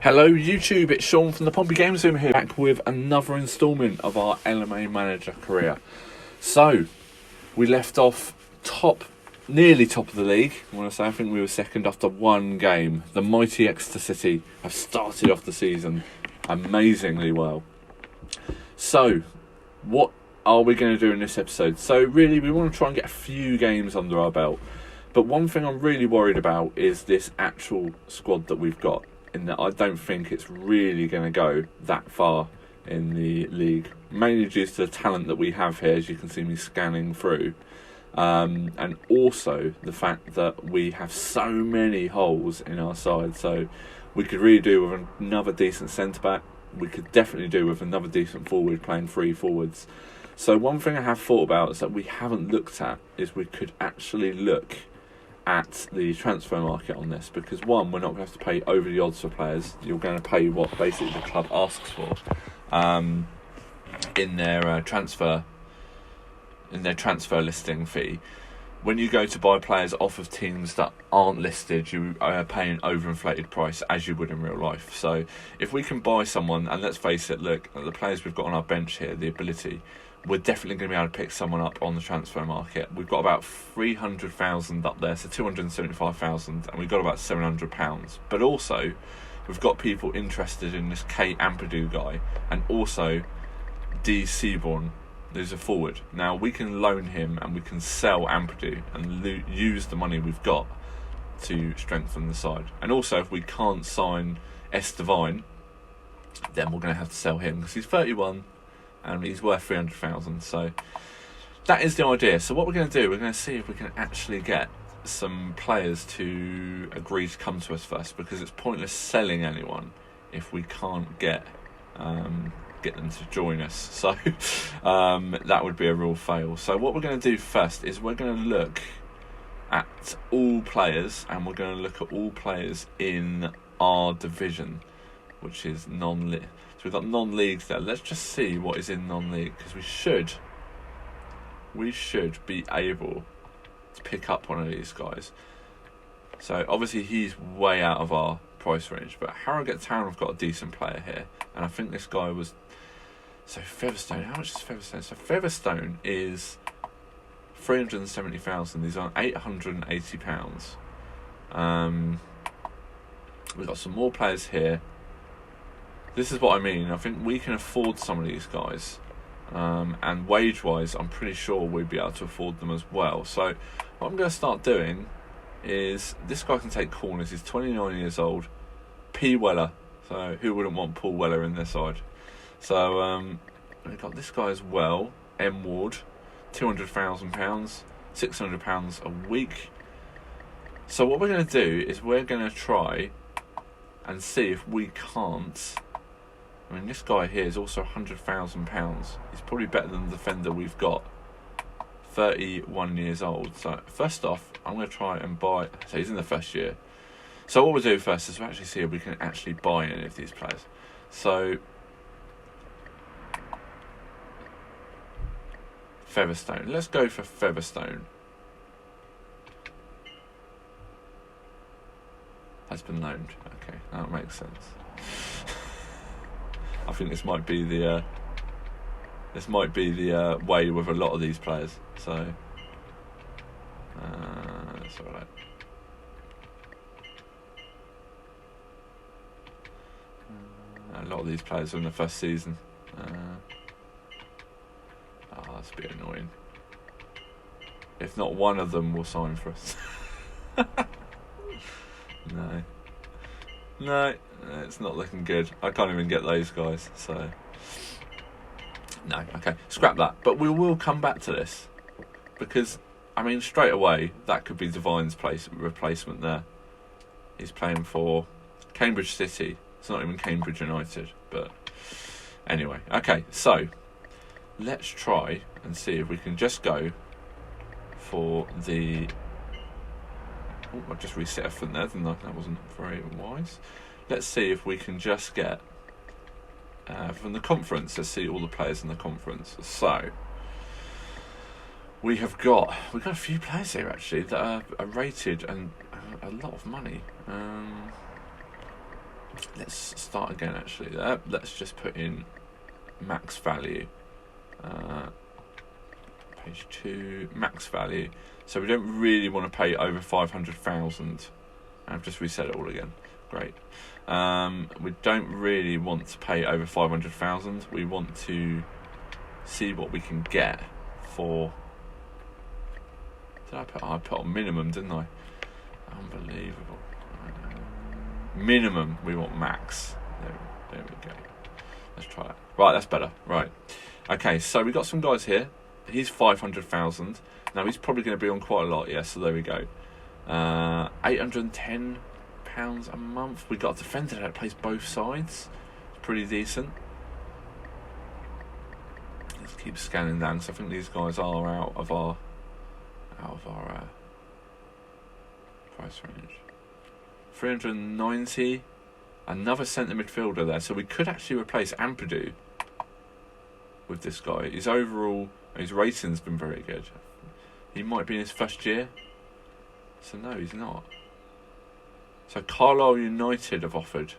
Hello YouTube, it's Sean from the Pompey Games Room here, back with another instalment of our LMA Manager career. So, we left off nearly top of the league. I think we were second after one game. The mighty Exeter City have started off the season amazingly well. So, what are we going to do in this episode? So really, we want to try and get a few games under our belt. But one thing I'm really worried about is this actual squad that we've got, in that I don't think it's really going to go that far in the league, mainly due to the talent that we have here, as you can see me scanning through, and also the fact that we have so many holes in our side. So we could really do with another decent centre-back. We could definitely do with another decent forward, playing three forwards. So one thing I have thought about is that we haven't looked at is we could actually look at the transfer market on this, because one, we're not going to have to pay over the odds for players. You're going to pay what basically the club asks for in their transfer listing fee. When you go to buy players off of teams that aren't listed, you are paying an overinflated price, as you would in real life. So if we can buy someone, and let's face it, look at the players we've got on our bench here, the ability, we're definitely going to be able to pick someone up on the transfer market. We've got about 300,000 up there, so 275,000, and we've got about £700. But also, we've got people interested in this K Ampadu guy, and also D Seaborn, who's a forward. Now, we can loan him and we can sell Ampadu and use the money we've got to strengthen the side. And also, if we can't sign S. Devine, then we're going to have to sell him, because he's 31 and he's worth 300,000. So that is the idea. So what we're going to do, we're going to see if we can actually get some players to agree to come to us first, because it's pointless selling anyone if we can't get them to join us. So that would be a real fail. So what we're going to do first is we're going to look at all players, and we're going to look at all players in our division, which is non-league. So we've got non-leagues there. Let's just see what is in non-league, because we should be able to pick up one of these guys. So obviously he's way out of our price range, but Harrogate Town have got a decent player here, and I think this guy was... So Featherstone, how much is Featherstone? So Featherstone is 370,000. He's on £880. We've got some more players here. This is what I mean. I think we can afford some of these guys, and wage-wise, I'm pretty sure we'd be able to afford them as well. So what I'm going to start doing is, this guy can take corners. He's 29 years old. P. Weller. So who wouldn't want Paul Weller in their side? So we've got this guy as well, M. Ward, £200,000, £600 a week. So what we're going to do is we're going to try and see if we can't... I mean, this guy here is also £100,000. He's probably better than the defender we've got. 31 years old. So first off, I'm going to try and buy... So he's in the first year. So what we'll do first is we'll actually see if we can actually buy any of these players. So Featherstone. Let's go for Featherstone. Has been loaned. Okay, that makes sense. I think this might be the way with a lot of these players. So that's all right. A lot of these players are in the first season. That's a bit annoying. If not one of them will sign for us. No, it's not looking good. I can't even get those guys, so... No, okay, scrap that. But we will come back to this, because, I mean, straight away, that could be Devine's replacement there. He's playing for Cambridge City. It's not even Cambridge United, but... Anyway, okay, so... Let's try and see if we can just go for the... Oh, I just reset everything there, didn't I? That wasn't very wise. Let's see if we can just get from the conference. Let's see all the players in the conference. So we've got a few players here actually that are rated and a lot of money. let's start again actually there. Let's just put in max value. Page 2, max value. So we don't really want to pay over 500,000. I've just reset it all again. Great. We don't really want to pay over 500,000. We want to see what we can get for. Did I put on minimum, didn't I? Unbelievable. Minimum. We want max. There we go. Let's try that. Right, that's better. Right. Okay, so we got some guys here. He's 500,000. Now he's probably going to be on quite a lot. Yeah, so there we go. £810 a month. We got a defender that plays both sides. Pretty decent. Let's keep scanning down because I think these guys are out of our price range. 390. Another centre midfielder there. So we could actually replace Ampadu with this guy. His rating's been very good. He might be in his first year. So no, he's not. So Carlisle United have offered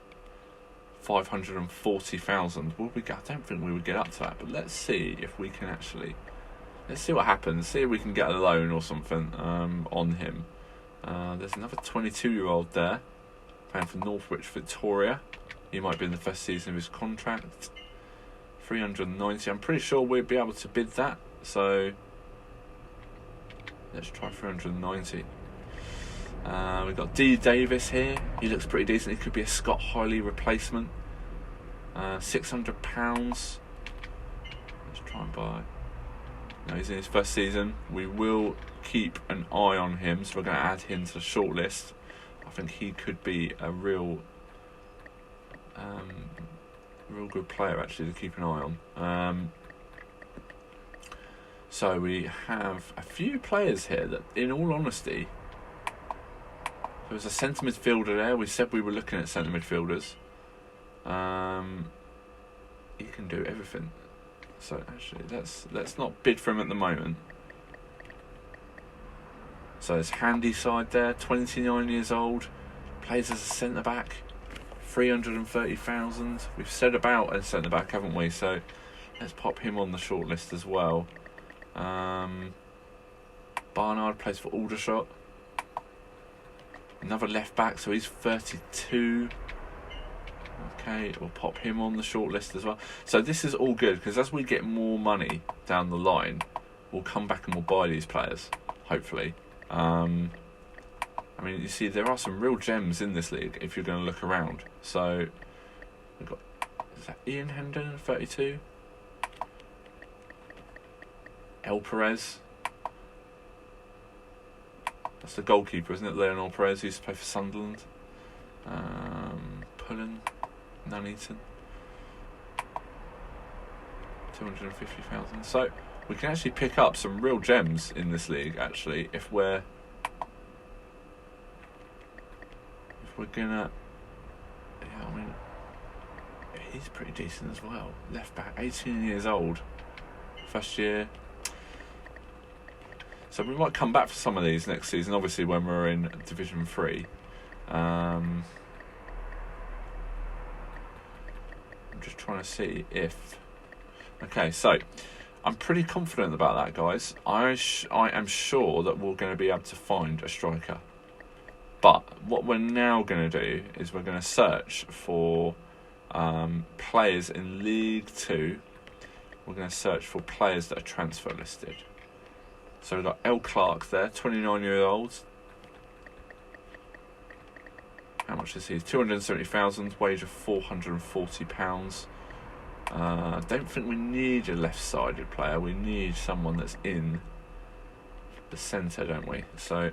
540,000. I don't think we would get up to that, but let's see if we can actually. Let's see what happens. See if we can get a loan or something on him. There's another 22-year-old there playing for Northwich Victoria. He might be in the first season of his contract. 390. I'm pretty sure we'd be able to bid that. So let's try 390. We've got D. Davis here. He looks pretty decent. He could be a Scott Hiley replacement. £600. Let's try and buy. No, he's in his first season. We will keep an eye on him, so we're going to add him to the shortlist. I think he could be a real good player actually to keep an eye on. So we have a few players here that, in all honesty, there was a centre midfielder there. We said we were looking at centre midfielders. He can do everything. So actually, let's not bid for him at the moment. So there's Handy side there, 29 years old, plays as a centre back, 330,000. We've said about a centre back, haven't we? So let's pop him on the shortlist as well. Barnard plays for Aldershot. Another left back, so he's 32. Okay, we'll pop him on the shortlist as well. So this is all good because as we get more money down the line, we'll come back and we'll buy these players, hopefully. I mean, you see, there are some real gems in this league if you're going to look around. So we've got, is that Ian Hendon, 32? El Perez. That's the goalkeeper, isn't it? Leonel Perez, who used to play for Sunderland. Pullen, Nuneaton. 250,000. So we can actually pick up some real gems in this league, actually, if we're gonna. Yeah, I mean, he's pretty decent as well. Left back, 18 years old, first year. So we might come back for some of these next season, obviously when we're in Division 3. I'm just trying to see if. Okay, so I'm pretty confident about that, guys. I am sure that we're going to be able to find a striker. But what we're now going to do is we're going to search for players in League 2. We're going to search for players that are transfer listed. So we've got L. Clark there, 29-year-old. How much is he? 270,000, wage of £440. I don't think we need a left-sided player. We need someone that's in the centre, don't we? So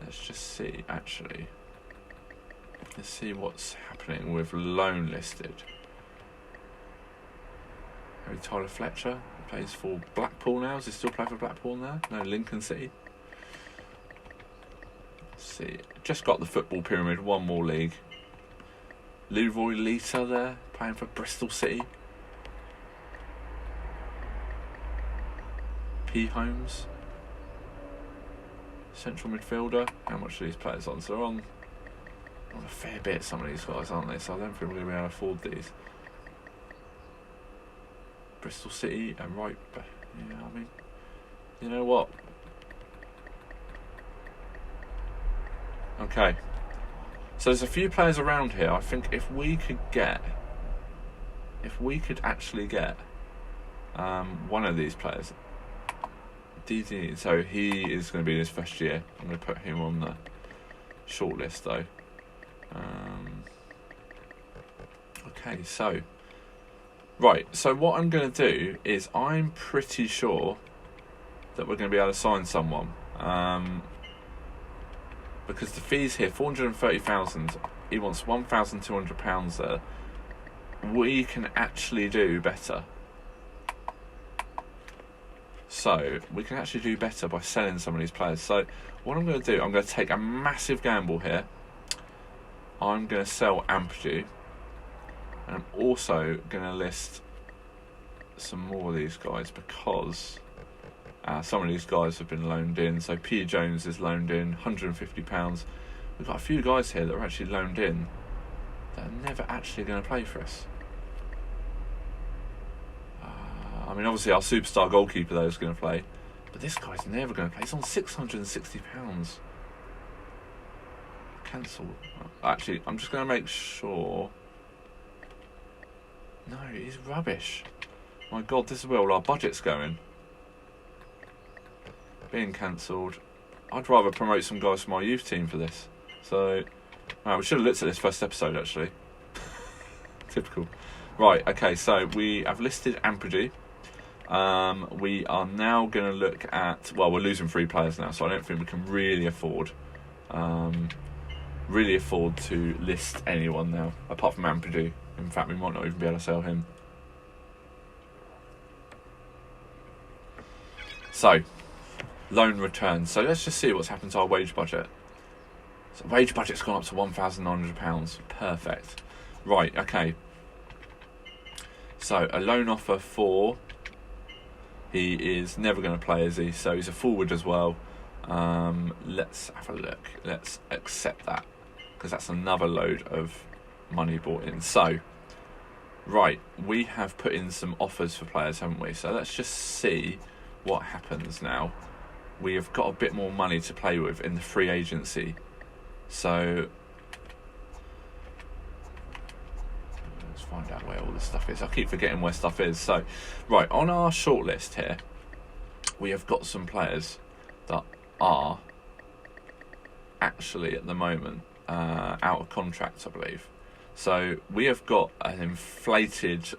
let's just see, actually. Let's see what's happening with loan listed. Harry Tyler Fletcher plays for Blackpool now. Does he still play for Blackpool now? No, Lincoln City. Let's see. Just got the football pyramid, one more league. Leroy Lita there, playing for Bristol City. P. Holmes. Central midfielder. How much are these players on? So they're on a fair bit, some of these guys, aren't they? So I don't think we're going to be able to afford these. Bristol City and right, yeah, I mean, you know what? Okay. So there's a few players around here. I think if we could actually get one of these players, DD, so he is going to be in his first year. I'm going to put him on the shortlist though. Okay, so right, so what I'm going to do is I'm pretty sure that we're going to be able to sign someone, because the fees here, 430,000. He wants £1,200 there. We can actually do better. So we can actually do better by selling some of these players. So what I'm going to do, I'm going to take a massive gamble here. I'm going to sell Ampadu, and I'm also going to list some more of these guys because some of these guys have been loaned in. So P. Jones is loaned in, £150. We've got a few guys here that are actually loaned in that are never actually going to play for us. I mean, obviously our superstar goalkeeper though is going to play, but this guy's never going to play. He's on £660. Cancel. Actually, I'm just going to make sure. No, he's rubbish. My God, this is where all our budget's going. Being cancelled. I'd rather promote some guys from our youth team for this. So, right, we should have looked at this first episode actually. Typical. Right, okay, so we have listed Ampadu. We are now going to look at, well, we're losing 3 players now, so I don't think we can really afford to list anyone now, apart from Ampadu. In fact, we might not even be able to sell him. So, loan returns. So let's just see what's happened to our wage budget. So wage budget's gone up to £1,900. Perfect. Right, okay. So a loan offer for, he is never going to play, is he? So he's a forward as well. Let's have a look. Let's accept that, because that's another load of money brought in. So, right, we have put in some offers for players, haven't we? So let's just see what happens now. We have got a bit more money to play with in the free agency. So let's find out where all this stuff is. I keep forgetting where stuff is. So, right, on our shortlist here, we have got some players that are actually at the moment out of contract, I believe. So we have got an inflated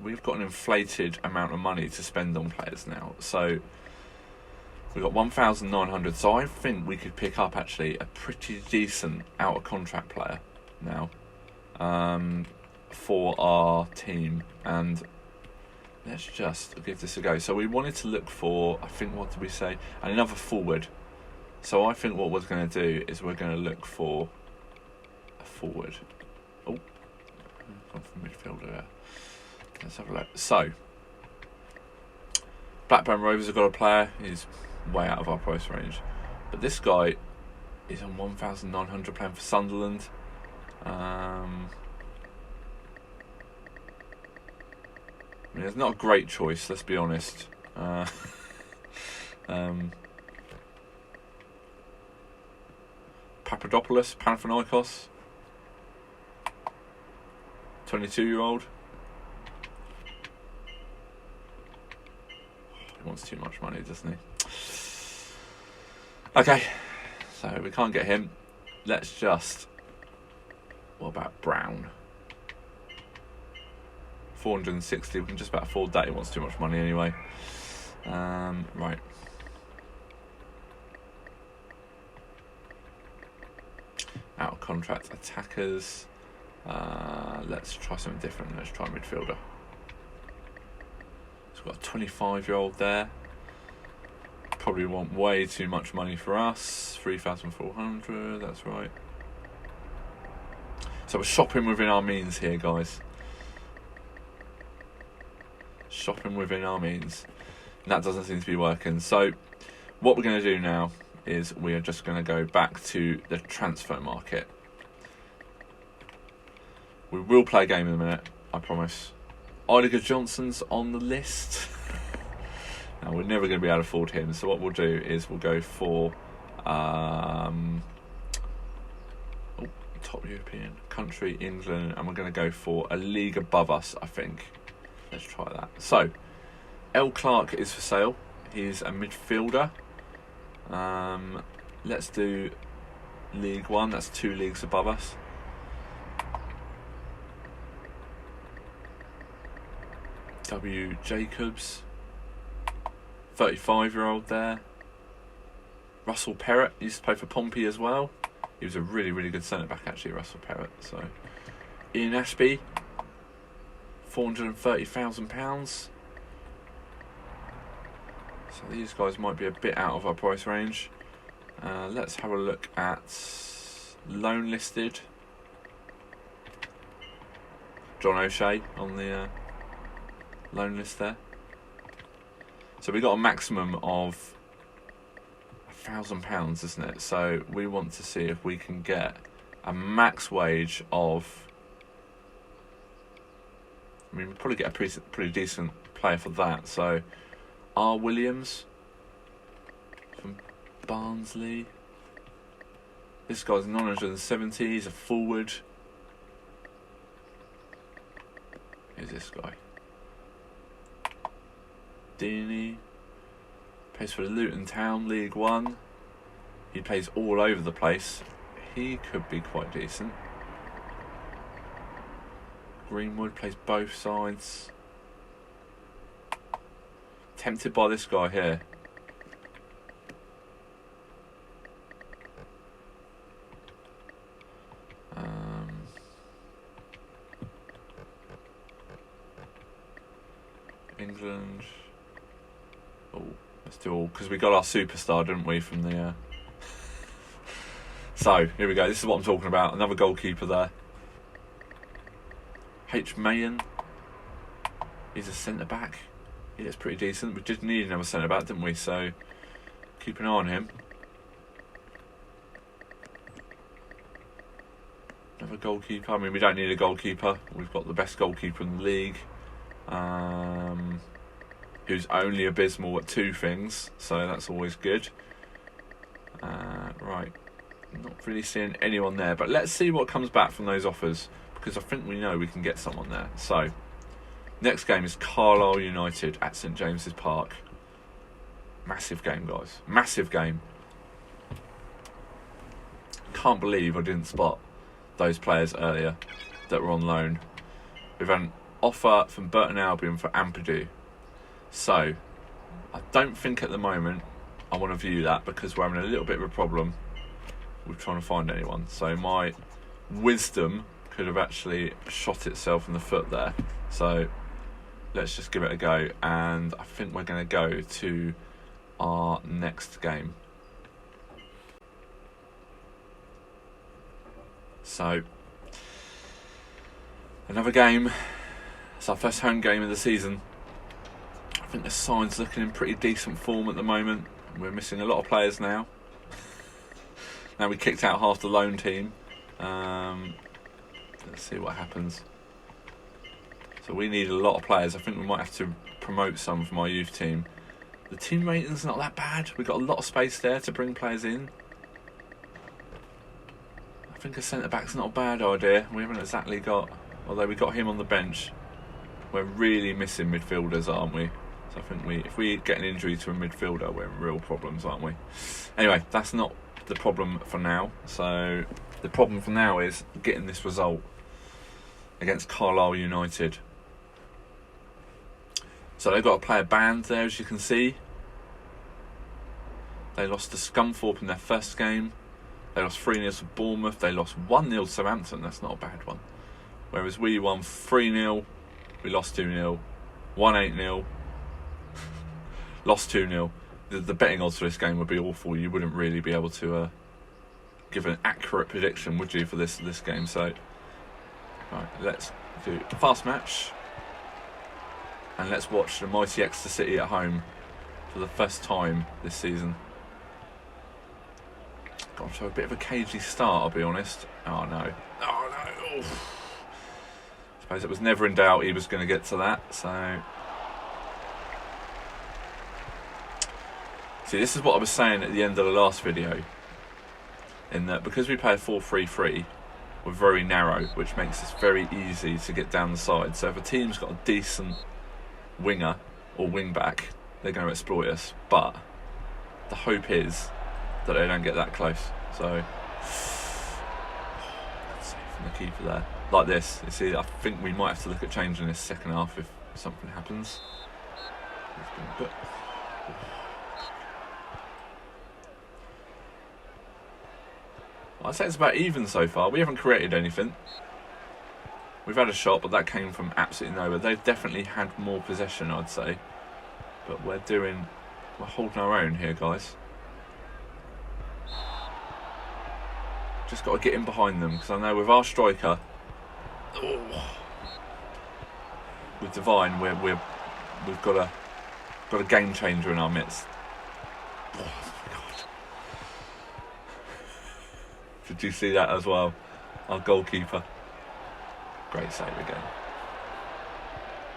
we've got an inflated amount of money to spend on players now. So we've got 1,900. So I think we could pick up actually a pretty decent out of contract player now for our team, and let's just give this a go. So we wanted to look for, I think, what did we say? Another forward. So I think what we're going to do is we're going to look for a forward. Oh, gone from midfielder there. Let's have a look. So, Blackburn Rovers have got a player. He's way out of our price range. But this guy is on 1,900 playing for Sunderland. I mean, it's not a great choice, let's be honest. Papadopoulos, Panathinaikos, 22-year-old. He wants too much money, doesn't he? Okay, so we can't get him. Let's just... What about Brown? 460, we can just about afford that. He wants too much money anyway. Right. Out of contract attackers. Let's try something different. Let's try midfielder. So we've got a 25-year-old there. Probably want way too much money for us. 3,400, that's right. So we're shopping within our means here, guys. Shopping within our means. And that doesn't seem to be working. So what we're going to do now is we are just going to go back to the transfer market. We will play a game in a minute, I promise. Idiger Johnson's on the list. Now, we're never going to be able to afford him, so what we'll do is we'll go for top European country, England, and we're going to go for a league above us, I think. Let's try that. So, L. Clark is for sale. He's a midfielder. Let's do League 1. That's 2 leagues above us. W. Jacobs, 35-year-old there. Russell Perrott used to play for Pompey as well. He was a really, really good centre-back, actually, Russell Perrott. So, Ian Ashby, £430,000. So these guys might be a bit out of our price range. Let's have a look at loan listed. John O'Shea on the loan list there. So we got a maximum of £1,000, isn't it? So we want to see if we can get a max wage of. I mean, we'll probably get a pretty decent player for that. So R. Williams from Barnsley. This guy's 970. He's a forward. Who's this guy? Deeney. Plays for Luton Town, League 1. He plays all over the place. He could be quite decent. Greenwood plays both sides. Tempted by this guy here. England. Oh, let's do all, because we got our superstar, didn't we, from the. So here we go. This is what I'm talking about. Another goalkeeper there. H. Mayen. He's a centre back. He looks pretty decent. We did need another centre back, didn't we? So keep an eye on him. Another goalkeeper. I mean, we don't need a goalkeeper. We've got the best goalkeeper in the league. Who's only abysmal at 2 things, so that's always good. Right, not really seeing anyone there, but let's see what comes back from those offers, because I think we know we can get someone there. So, next game is Carlisle United at St James's Park. Massive game, guys. Massive game. Can't believe I didn't spot those players earlier that were on loan. We've had an offer from Burton Albion for Ampadu. So, I don't think at the moment I want to view that, because we're having a little bit of a problem with trying to find anyone. So my wisdom could have actually shot itself in the foot there. So let's just give it a go, and I think we're going to go to our next game. So, another game. It's our first home game of the season. I think the side's looking in pretty decent form at the moment. We're missing a lot of players now. Now we kicked out half the loan team. Let's see what happens. So we need a lot of players. I think we might have to promote some from our youth team. The team rating's not that bad. We've got a lot of space there to bring players in. I think a centre-back's not a bad idea. We haven't exactly got... Although we got him on the bench. We're really missing midfielders, aren't we? So I think if we get an injury to a midfielder, we're in real problems, aren't we? Anyway, that's not the problem for now. So the problem for now is getting this result against Carlisle United. So they've got a player banned there, as you can see. They lost to Scunthorpe in their first game. They lost 3-0 to Bournemouth. They lost 1-0 to Southampton. That's not a bad one. Whereas we won 3-0. We lost 2-0. Won 8-0. Lost 2-0. The betting odds for this game would be awful. You wouldn't really be able to give an accurate prediction, would you, for this game? So, right, let's do a fast match. And let's watch the mighty Exeter City at home for the first time this season. got off to a bit of a cagey start, I'll be honest. Oh no. Oh no. Oof. I suppose it was never in doubt he was going to get to that, so... See, this is what I was saying at the end of the last video, in that because we play a 4-3-3, we're very narrow, which makes it very easy to get down the side. So if a team's got a decent winger or wing back, they're going to exploit us. But the hope is that they don't get that close. So that's safe from the keeper there. Like this, you see, I think we might have to look at changing this second half if something happens. I'd say it's about even so far. We haven't created anything. We've had a shot, but that came from absolutely nowhere. They've definitely had more possession, I'd say. But we're holding our own here, guys. Just got to get in behind them, because I know with our striker, with Divine, we've got a game changer in our midst. Did you see that as well? Our goalkeeper. Great save again.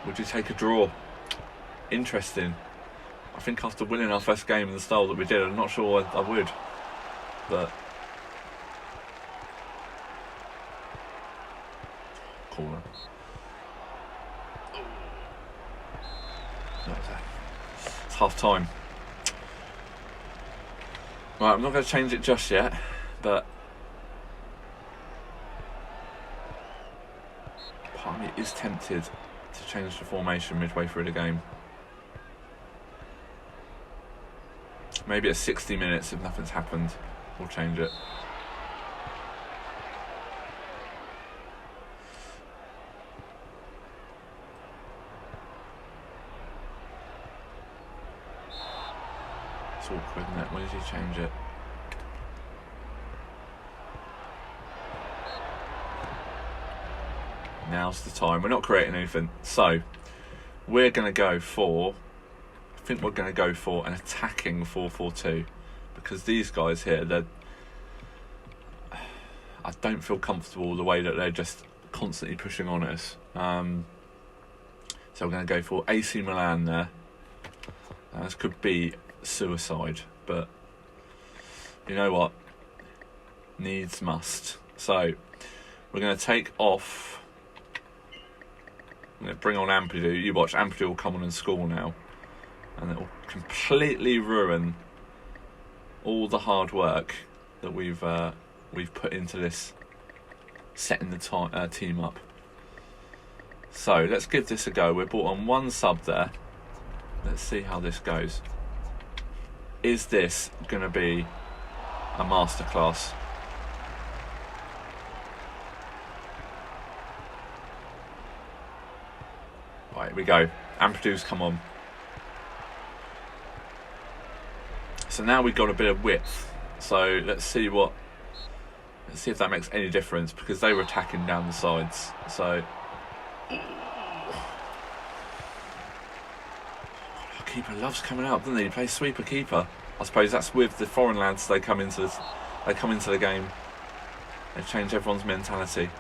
Would you take a draw? Interesting. I think after winning our first game in the style that we did, I'm not sure I would. But... corner. It's half time. Right, I'm not going to change it just yet, but... part of me is tempted to change the formation midway through the game. Maybe at 60 minutes, if nothing's happened, we'll change it. It's awkward, isn't it? When did you change it? Now's the time. We're not creating anything, so we're going to go for... I think we're going to go for an attacking 4-4-2, because these guys here, I don't feel comfortable the way that they're just constantly pushing on us. So we're going to go for AC Milan there. This could be suicide, but you know what? Needs must. So we're going to take off... I'm going to bring on Ampadu. You watch, Ampadu will come on and score now. And it will completely ruin all the hard work that we've put into this, setting the team up. So let's give this a go. We're brought on one sub there. Let's see how this goes. Is this going to be a masterclass? Right, here we go. Ampadu's come on. So now we've got a bit of width. So let's see if that makes any difference, because they were attacking down the sides. So our keeper loves coming out, doesn't he? He plays sweeper keeper. I suppose that's with the foreign lads. They come into the game. They change everyone's mentality.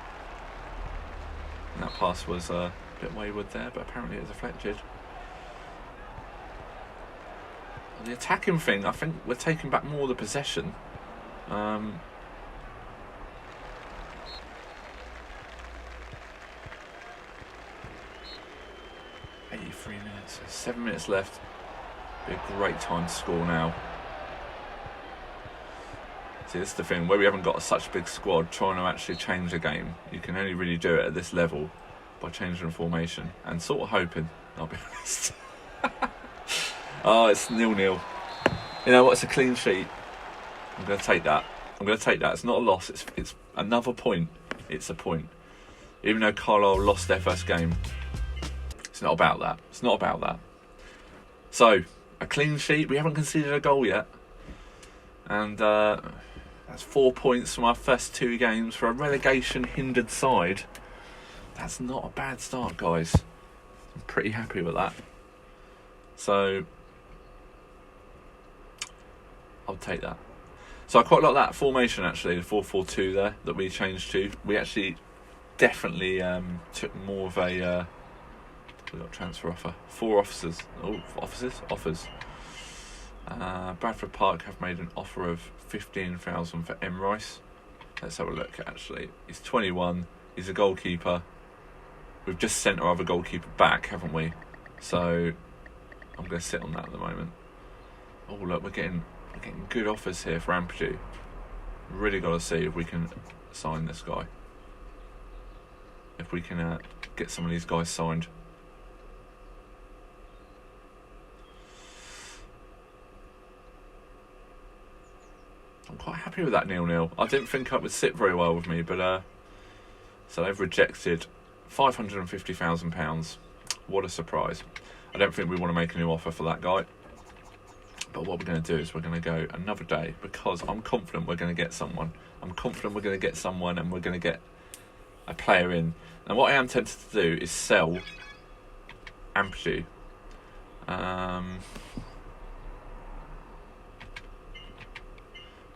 And that pass was a bit wayward there, but apparently it was deflected. The attacking thing, I think we're taking back more of the possession. 83 minutes, 7 minutes left. Be a great time to score now. See, this is the thing, where we haven't got such a big squad, trying to actually change the game, you can only really do it at this level by changing the formation and sort of hoping, I'll be honest. Oh, it's 0-0. You know what? It's a clean sheet. I'm going to take that. It's not a loss. It's another point. It's a point. Even though Carlisle lost their first game, it's not about that. So, a clean sheet. We haven't conceded a goal yet. And that's 4 points from our first 2 games for a relegation-hindered side. That's not a bad start, guys. I'm pretty happy with that. So... I'll take that. So I quite like that formation actually, the 4-4-2 there that we changed to. We actually definitely took more of a we got a transfer offer. 4 officers. Oh, offers. Bradford Park have made an offer of 15,000 for M Rice. Let's have a look. Actually, he's 21. He's a goalkeeper. We've just sent our other goalkeeper back, haven't we? So I'm going to sit on that at the moment. Oh look, we're getting good offers here for Ampadu. Really got to see if we can sign this guy. If we can get some of these guys signed. I'm quite happy with that 0-0. I didn't think it would sit very well with me, but so they've rejected £550,000. What a surprise. I don't think we want to make a new offer for that guy. But what we're going to do is we're going to go another day, because I'm confident we're going to get someone. I'm confident we're going to get someone, and we're going to get a player in. And what I am tempted to do is sell Ampadu.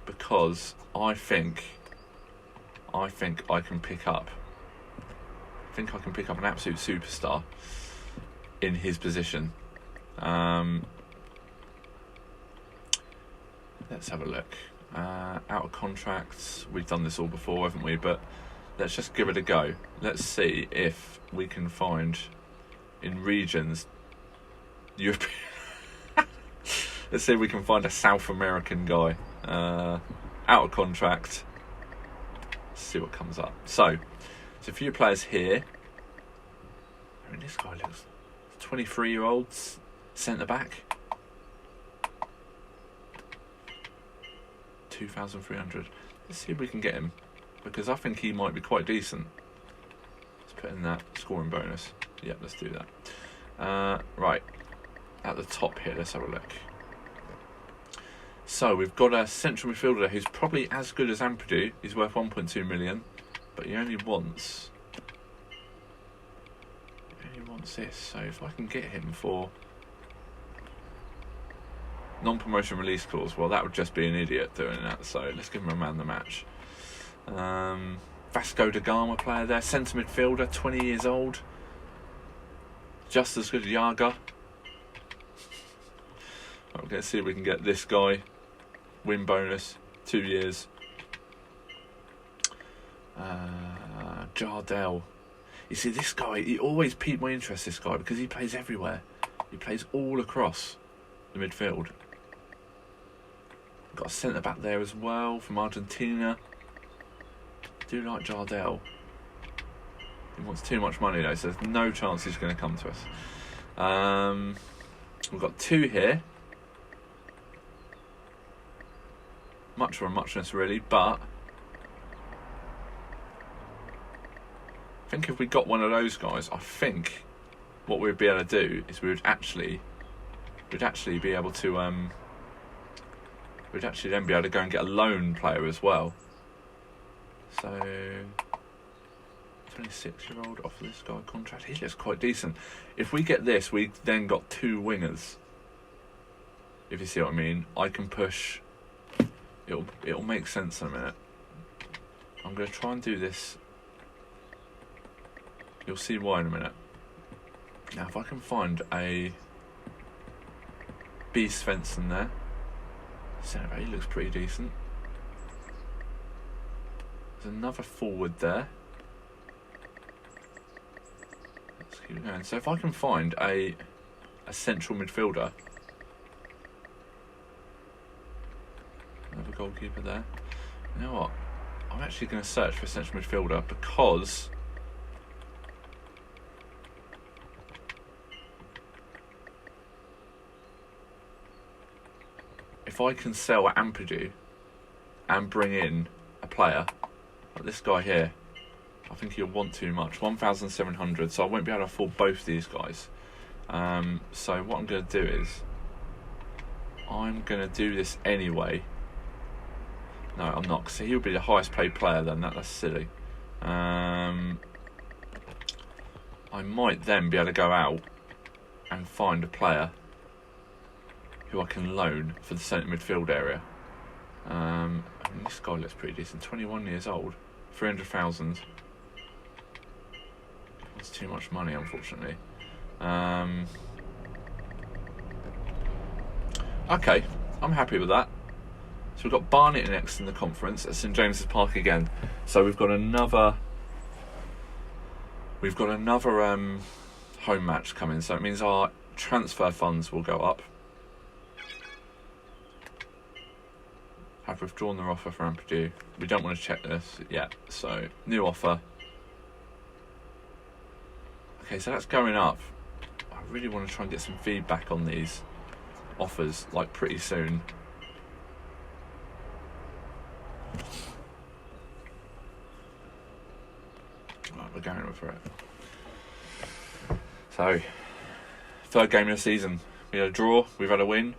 Because I think I can pick up an absolute superstar in his position. Let's have a look. Out of contracts, we've done this all before, haven't we? But let's just give it a go. Let's see if we can find in regions European. Let's see if we can find a South American guy out of contract. Let's see what comes up. So there's a few players here. I mean, this guy looks 23-year-old centre back. 2,300. Let's see if we can get him, because I think he might be quite decent. Let's put in that scoring bonus. Yep, let's do that. Right, at the top here, let's have a look. So we've got a central midfielder who's probably as good as Ampadu. He's worth 1.2 million, but he only wants this. So if I can get him for non-promotion release clause, well, that would just be an idiot doing that. So let's give him a man of the match. Vasco da Gama player there, centre midfielder, 20 years old, just as good as Yaga. Right, let's see if we can get this guy. Win bonus, 2 years. Jardel. You see, this guy, he always piqued my interest, this guy, because he plays everywhere. He plays all across the midfield. Got a centre back there as well from Argentina. Do like Jardel. He wants too much money though, so there's no chance he's going to come to us. We've got 2 here. Much or muchness really, but I think if we got one of those guys, I think what we'd be able to do is we'd actually be able to we'd actually then be able to go and get a loan player as well. So 26-year-old offer this guy a contract. He looks quite decent. If we get this, we then got 2 wingers. If you see what I mean, I can push. It'll make sense in a minute. I'm going to try and do this. You'll see why in a minute. Now, if I can find a B. Svensson there. Centre back, he looks pretty decent. There's another forward there. Let's keep going. So if I can find a central midfielder. Another goalkeeper there. You know what? I'm actually going to search for a central midfielder, because if I can sell Ampadu and bring in a player like this guy here, I think he'll want too much. 1,700, so I won't be able to afford both these guys. So what I'm going to do is I'm going to do this anyway. No, I'm not, because he'll be the highest paid player then. That's silly. I might then be able to go out and find a player who I can loan for the centre midfield area. This guy looks pretty decent. 21 years old. 300,000. That's too much money, unfortunately. Okay, I'm happy with that. So we've got Barnet next in the conference at St James's Park again. So we've got another home match coming. So it means our transfer funds will go up. Have withdrawn their offer for Ampadu. We don't want to check this yet. So new offer. Okay, so that's going up. I really want to try and get some feedback on these offers, like, pretty soon. Right, we're going for it. So, third game of the season. We had a draw, we've had a win.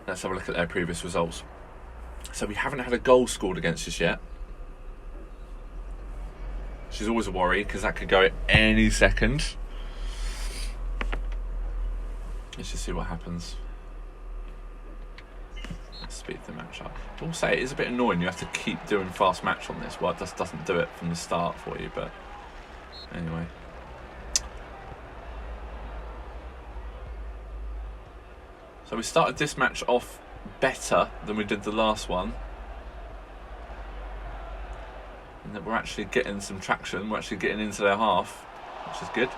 Let's have a look at their previous results. So we haven't had a goal scored against us yet. Which is always a worry, because that could go any second. Let's just see what happens. Let's speed the match up. I will say it is a bit annoying. You have to keep doing fast match on this. Well, it just doesn't do it from the start for you, but anyway. So we started this match off better than we did the last one. And that we're actually getting some traction. We're actually getting into their half, which is good.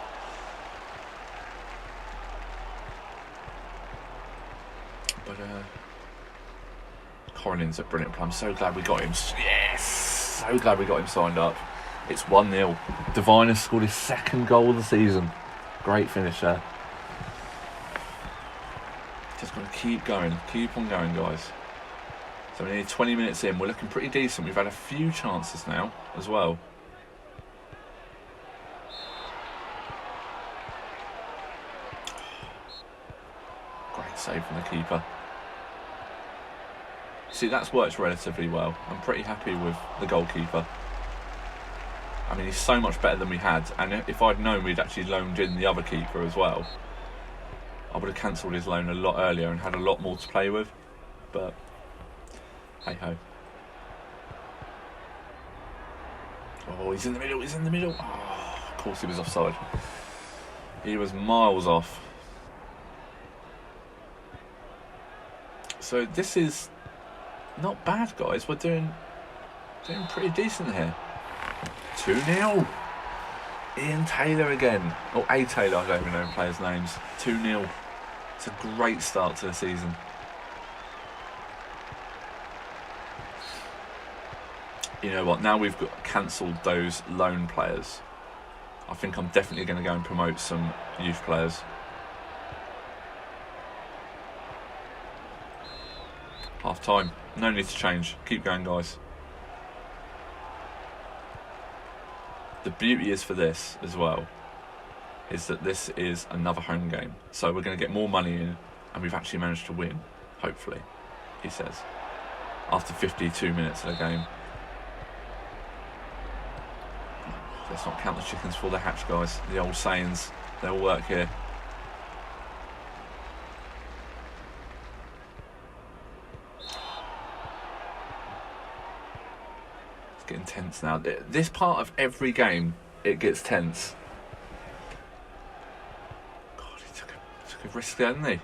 But Coroning's a brilliant player. I'm so glad we got him. Yes! So glad we got him signed up. It's 1-0. Devine has scored his second goal of the season. Great finish there. Just got to keep going. Keep on going, guys. So we're nearly 20 minutes in. We're looking pretty decent. We've had a few chances now as well. Great save from the keeper. See, that's worked relatively well. I'm pretty happy with the goalkeeper. I mean, he's so much better than we had. And if I'd known we'd actually loaned in the other keeper as well, I would have cancelled his loan a lot earlier and had a lot more to play with. But hey-ho. Oh, he's in the middle, he's in the middle. Oh, of course he was offside. He was miles off. So this is not bad, guys. We're doing pretty decent here. 2-0. Ian Taylor again. Or A Taylor, I don't even know the players' names. 2-0. It's a great start to the season. You know what, now we've got cancelled those loan players, I think I'm definitely going to go and promote some youth players. Half time, no need to change, keep going, guys. The beauty is for this as well is that this is another home game, so we're going to get more money in, and we've actually managed to win, hopefully, he says, after 52 minutes of the game. Let's not count the chickens before they hatch, guys. The old sayings, they all work here. It's getting tense now. This part of every game, it gets tense. God, he took a risk there, didn't he?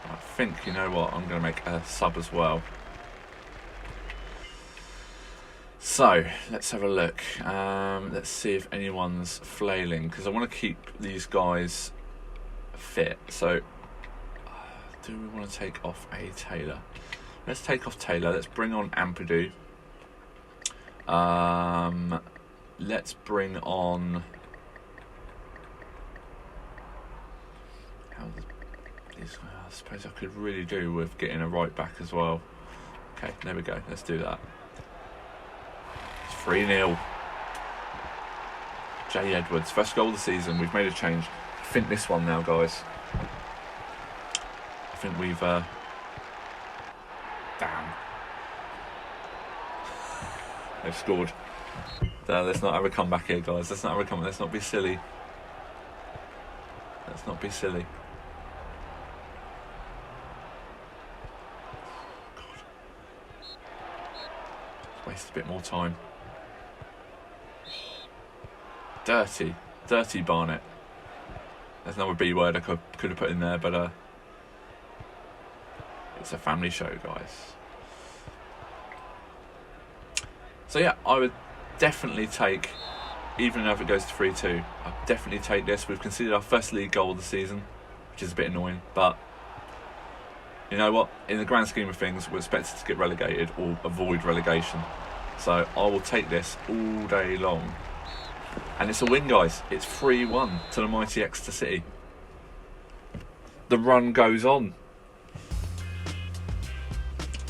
I think, you know what, I'm going to make a sub as well. So, let's have a look. Let's see if anyone's flailing, because I want to keep these guys fit. So, do we want to take off A Taylor? Let's take off Taylor. Let's bring on Ampadu. Let's bring on... I suppose I could really do with getting a right back as well. Okay, there we go. Let's do that. 3-0. Jay Edwards, first goal of the season. We've made a change. I think this one now, guys. I think we've... Damn. They've scored. Let's not have a comeback here, guys. Let's not have a comeback. Let's not be silly. Let's not be silly. God. Let's waste a bit more time. Dirty Barnet. There's another B word I could have put in there, but it's a family show, guys. So yeah, I would definitely take, even if it goes to 3-2, I'd definitely take this. We've conceded our first league goal of the season, which is a bit annoying, but you know what? In the grand scheme of things, we're expected to get relegated or avoid relegation. So I will take this all day long. And it's a win, guys. It's 3-1 to the mighty Exeter City. The run goes on.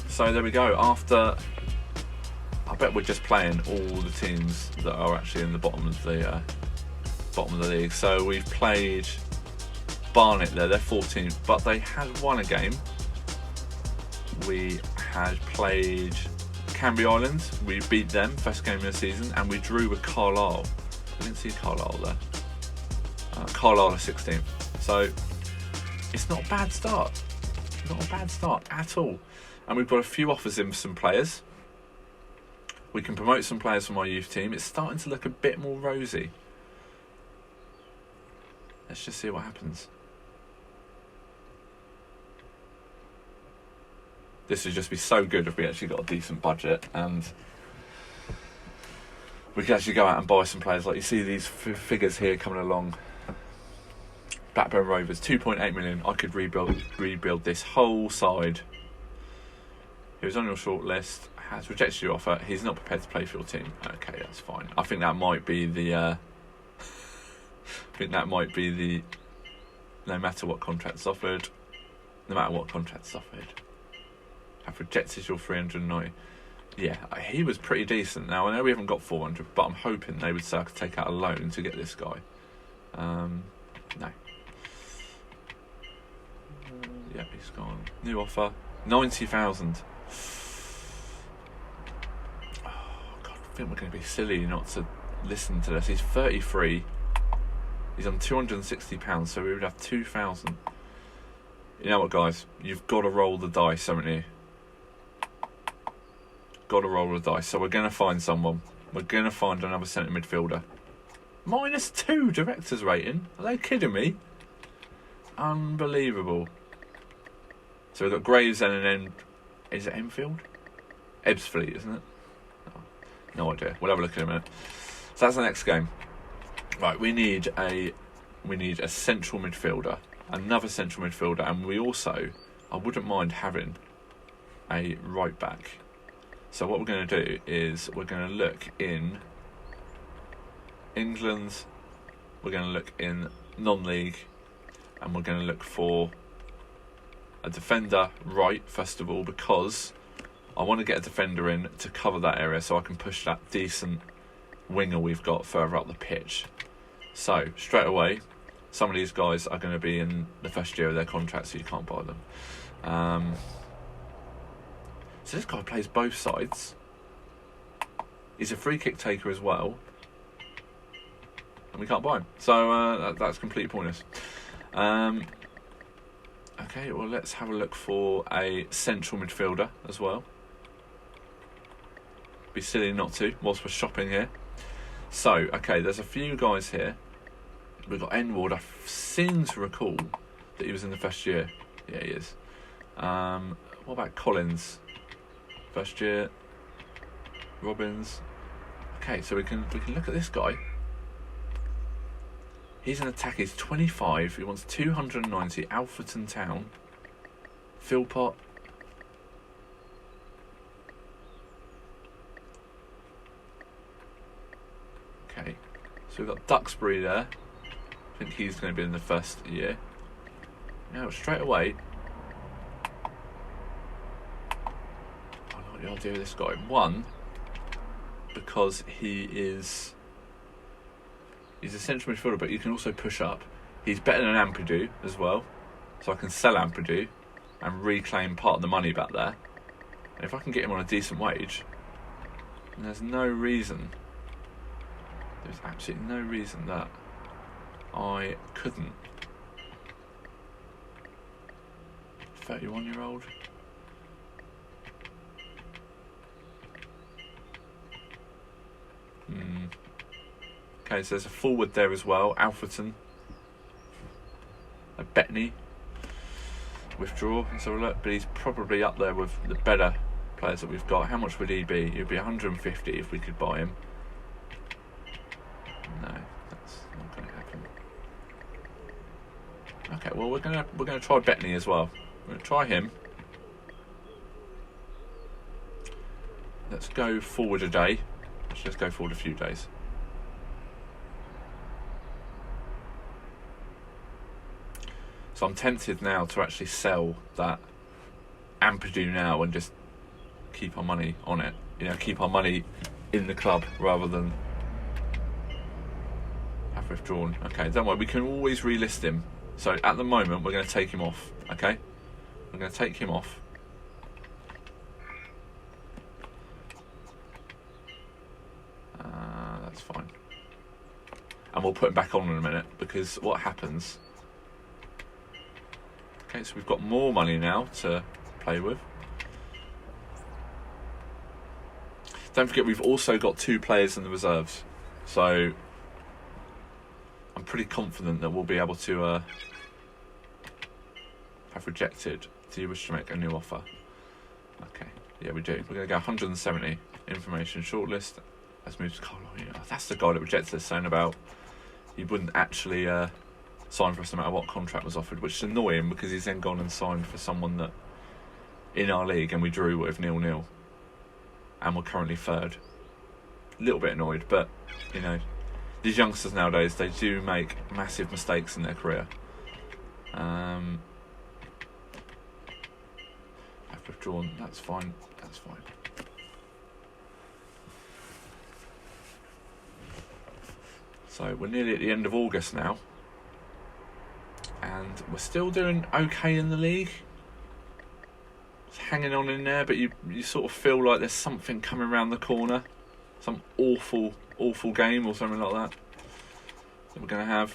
So there we go. After, I bet we're just playing all the teams that are actually in the bottom of the league. So we've played Barnet there. They're 14th, but they had won a game. We had played Canby Island. We beat them first game of the season, and we drew with Carlisle. I didn't see Carlisle there. Carlisle are 16th. So it's not a bad start. Not a bad start at all. And we've got a few offers in for some players. We can promote some players from our youth team. It's starting to look a bit more rosy. Let's just see what happens. This would just be so good if we actually got a decent budget and we could actually go out and buy some players. Like you see these figures here coming along. Blackburn Rovers, 2.8 million. I could rebuild this whole side. He was on your short list, has rejected your offer. He's not prepared to play for your team. Okay, that's fine. I think that might be the no matter what contract's offered. No matter what contract's offered. I've rejected your 390. Yeah, he was pretty decent. Now, I know we haven't got 400, but I'm hoping they would say I could take out a loan to get this guy. No. Yeah, he's gone. New offer. 90,000. Oh, God, I think we're going to be silly not to listen to this. He's 33. He's on £260, so we would have 2,000. You know what, guys? You've got to roll the dice, haven't you? Got to roll the dice. So we're going to find someone. We're going to find another centre midfielder. -2 director's rating. Are they kidding me? Unbelievable. So we've got Graves and then is it Enfield? Ebbsfleet, isn't it? Oh, no idea. We'll have a look in a minute. So that's the next game. Right, we need a central midfielder, another central midfielder, and we also, I wouldn't mind having a right back. So what we're going to do is we're going to look in England, we're going to look in non-league, and we're going to look for a defender right, first of all, because I want to get a defender in to cover that area so I can push that decent winger we've got further up the pitch. So, straight away, some of these guys are going to be in the first year of their contract, so you can't buy them. So this guy plays both sides. He's a free kick taker as well. And we can't buy him. So that's completely pointless. Okay, well, let's have a look for a central midfielder as well. Be silly not to, whilst we're shopping here. So, okay, there's a few guys here. We've got Enward. I seem to recall that he was in the first year. Yeah, he is. What about Collins? First year. Robbins. Okay, so we can look at this guy. He's an attack. He's 25. He wants 290. Alfreton Town. Philpott. Okay, so we've got Duxbury there. I think he's going to be in the first year. Now, straight away, I like the idea of this guy. One, because he's a central midfielder, but you can also push up. He's better than Ampadu as well, so I can sell Ampadu and reclaim part of the money back there. And if I can get him on a decent wage, then there's absolutely no reason that I couldn't 31-year-old. Okay, so there's a forward there as well, Alfreton. A Bettany. Withdraw, let's have a look, but he's probably up there with the better players that we've got. How much would he be? He'd be 150 if we could buy him. No, that's not going to happen. Okay, well we're gonna try Bettany as well. We're gonna try him. Let's go forward a day. Let's just go forward a few days. So I'm tempted now to actually sell that Ampadu now and just keep our money on it. You know, keep our money in the club rather than have withdrawn. Okay, don't worry, we can always relist him. So at the moment we're going to take him off. Okay, we're going to take him off. That's fine. And we'll put him back on in a minute, because what happens... Okay, so we've got more money now to play with. Don't forget, we've also got 2 players in the reserves. So I'm pretty confident that we'll be able to have rejected. Do you wish to make a new offer? Okay, yeah, we do. We're going to go 170. Information shortlist. Let's move to Carlisle. Yeah, that's the guy that rejected us, saying about he wouldn't actually sign for us no matter what contract was offered, which is annoying because he's then gone and signed for someone that in our league and we drew with 0-0 and we're currently 3rd. A little bit annoyed, but you know, these youngsters nowadays, they do make massive mistakes in their career. I've withdrawn, that's fine, that's fine. So we're nearly at the end of August now, and we're still doing okay in the league. It's hanging on in there, but you sort of feel like there's something coming around the corner, some awful game or something like that we're going to have.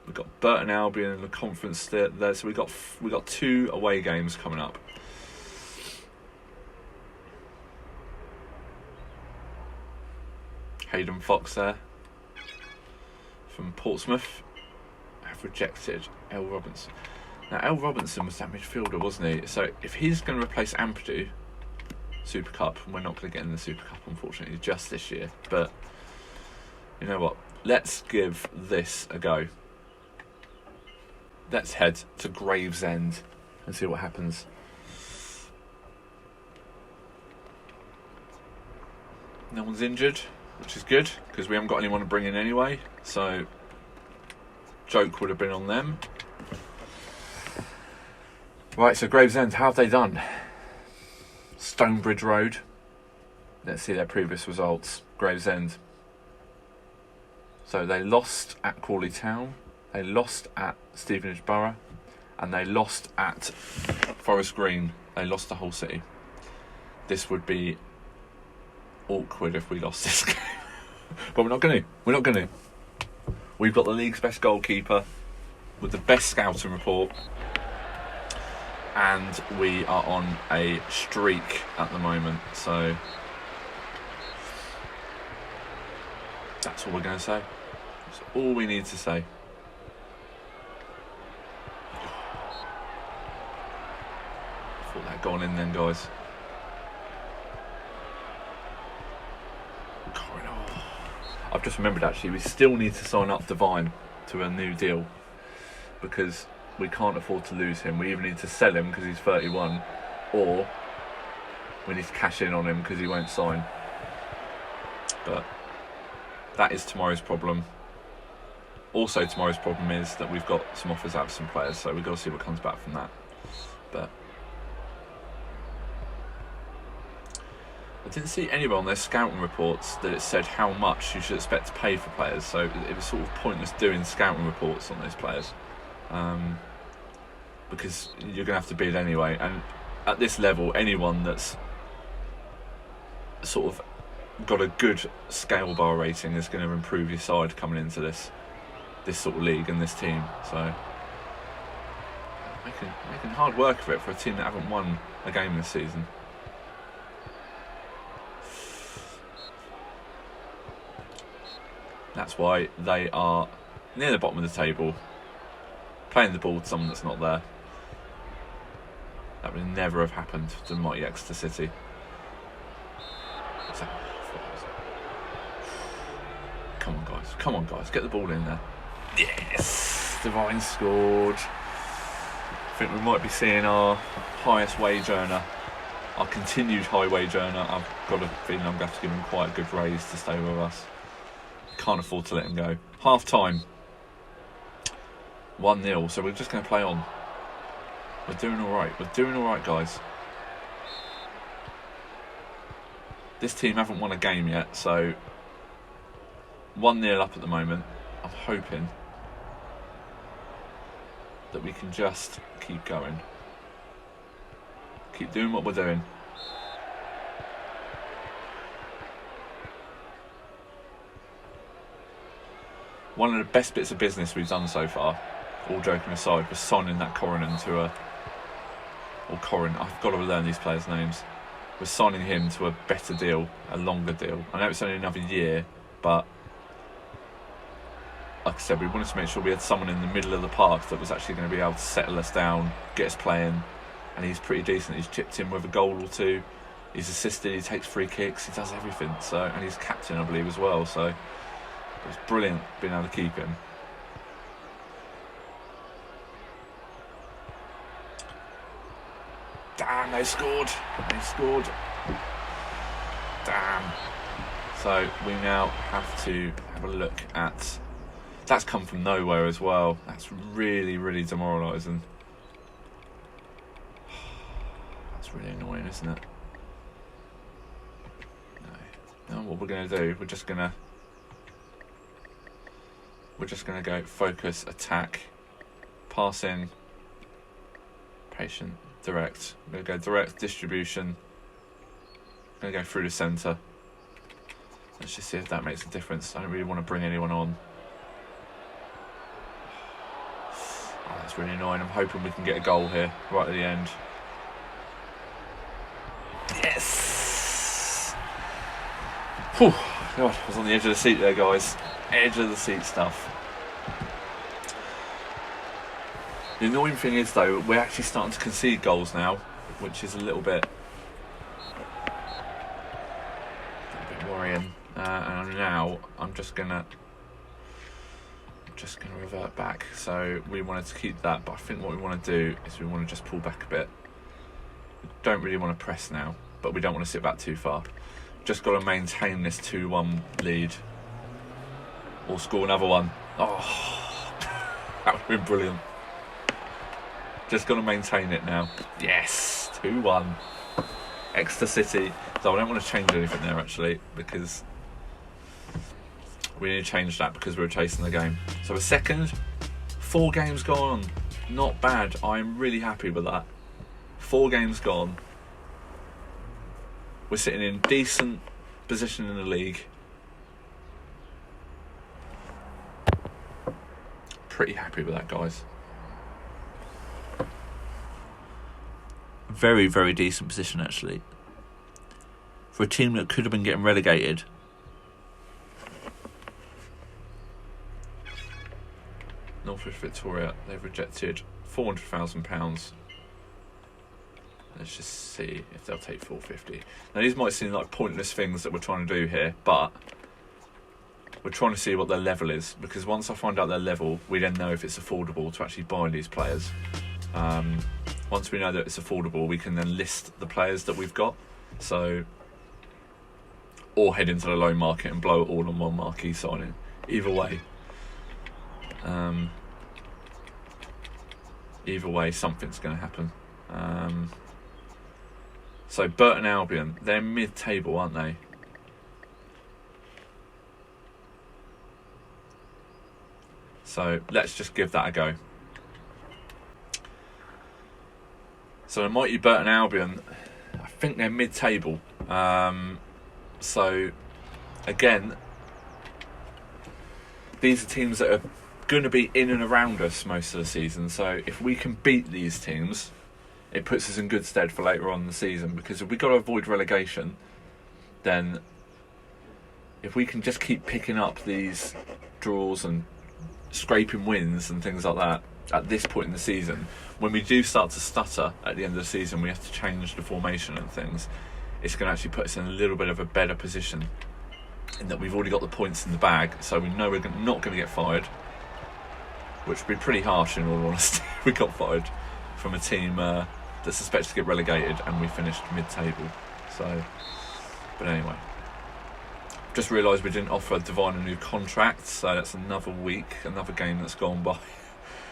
We've got Burton Albion in the conference there, so we got 2 away games coming up. Hayden Fox there from Portsmouth. I've rejected L. Robinson. Now, L. Robinson was that midfielder, wasn't he? So if he's going to replace Ampadu, Super Cup, and we're not going to get in the Super Cup, unfortunately, just this year. But you know what? Let's give this a go. Let's head to Gravesend and see what happens. No one's injured, which is good, because we haven't got anyone to bring in anyway. So joke would have been on them. Right, so Gravesend, how have they done? Stonebridge Road. Let's see their previous results. Gravesend. So they lost at Crawley Town, they lost at Stevenage Borough, and they lost at Forest Green. They lost the whole city. This would be awkward if we lost this game. But we're not going to. We're not going to. We've got the league's best goalkeeper with the best scouting report, and we are on a streak at the moment. So that's all we're going to say. That's all we need to say. I thought that had gone in then, guys. I've just remembered, actually, we still need to sign up Divine to a new deal, because we can't afford to lose him. We either need to sell him because he's 31, or we need to cash in on him because he won't sign. But that is tomorrow's problem. Also, tomorrow's problem is that we've got some offers out of some players, so we've got to see what comes back from that. But I didn't see anywhere on their scouting reports that it said how much you should expect to pay for players, so it was sort of pointless doing scouting reports on those players, because you're going to have to bid anyway, and at this level, anyone that's sort of got a good scale bar rating is going to improve your side coming into this sort of league and this team. So make making hard work of it for a team that haven't won a game this season. That's why they are near the bottom of the table, playing the ball to someone that's not there. That would never have happened to mighty Exeter City. Come on guys, get the ball in there. Yes, Divine scored. I think we might be seeing our highest wage earner, our continued high wage earner. I've got a feeling I'm going to have to give him quite a good raise to stay with us. Can't afford to let him go. Half time, 1-0, so we're just going to play on. We're doing alright guys. This team haven't won a game yet, so 1-0 up at the moment. I'm hoping that we can just keep going. Keep doing what we're doing. One of the best bits of business we've done so far, all joking aside, was signing that I've got to learn these players' names. We're signing him to a better deal, a longer deal. I know it's only another year, but like I said, we wanted to make sure we had someone in the middle of the park that was actually going to be able to settle us down, get us playing, and he's pretty decent. He's chipped in with a goal or two, he's assisted, he takes free kicks, he does everything. So, and he's captain, I believe, as well. So it was brilliant being able to keep him. Damn, they scored. Damn. So we now have to have a look at... That's come from nowhere as well. That's really, really demoralising. That's really annoying, isn't it? No, what we're going to do, we're just going to go focus, attack, passing, patient, direct. We're going to go direct, distribution. I'm going to go through the centre. Let's just see if that makes a difference. I don't really want to bring anyone on. Oh, that's really annoying. I'm hoping we can get a goal here right at the end. Yes! Whew. God, I was on the edge of the seat there, guys. Edge of the seat stuff. The annoying thing is, though, we're actually starting to concede goals now, which is a little bit worrying. And now I'm just gonna revert back. So we wanted to keep that, but I think what we want to do is we want to just pull back a bit. We don't really want to press now, but we don't want to sit back too far. Just got to maintain this 2-1 lead, or score another one. Oh, that would have been brilliant. Just got to maintain it now. Yes, 2-1. Exeter City. So I don't want to change anything there, actually, because we need to change that because we were chasing the game. So a second, 4 games gone. Not bad. I'm really happy with that. 4 games gone. We're sitting in decent position in the league. Pretty happy with that, guys. Very, very decent position, actually. For a team that could have been getting relegated. Northwich Victoria, they've rejected £400,000. Let's just see if they'll take 450. Now, these might seem like pointless things that we're trying to do here, but we're trying to see what their level is, because once I find out their level, we then know if it's affordable to actually buy these players. Once we know that it's affordable, we can then list the players that we've got. So, or head into the loan market and blow it all on one marquee signing. Either way. Something's going to happen. So Burton Albion, they're mid-table, aren't they? So let's just give that a go. So the mighty Burton Albion, I think they're mid-table. So again, these are teams that are going to be in and around us most of the season. So if we can beat these teams, it puts us in good stead for later on in the season. Because if we've got to avoid relegation, then if we can just keep picking up these draws and scraping wins and things like that at this point in the season, when we do start to stutter at the end of the season, we have to change the formation and things, it's going to actually put us in a little bit of a better position in that we've already got the points in the bag, so we know we're not going to get fired, which would be pretty harsh in all honesty. We got fired from a team that's expected to get relegated and we finished mid-table. So, but anyway, just realised we didn't offer Divine a new contract, so that's another week, another game that's gone by.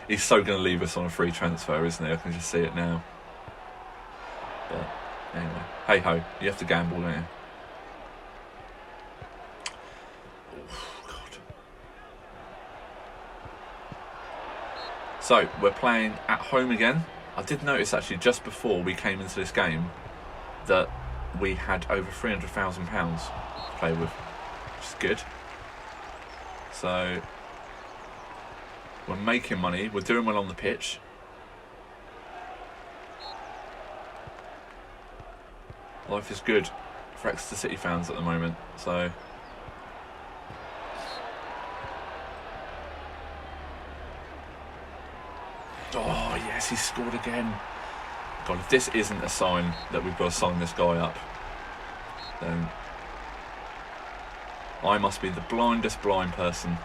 He's so going to leave us on a free transfer, isn't he? I can just see it now. But anyway, hey ho, you have to gamble, don't you? Oh, God. So we're playing at home again. I did notice actually just before we came into this game that we had over £300,000 to play with, which is good. So we're making money, we're doing well on the pitch. Life is good for Exeter City fans at the moment, so oh yes, he scored again. God, if this isn't a sign that we've got to sign this guy up, then I must be the blindest blind person.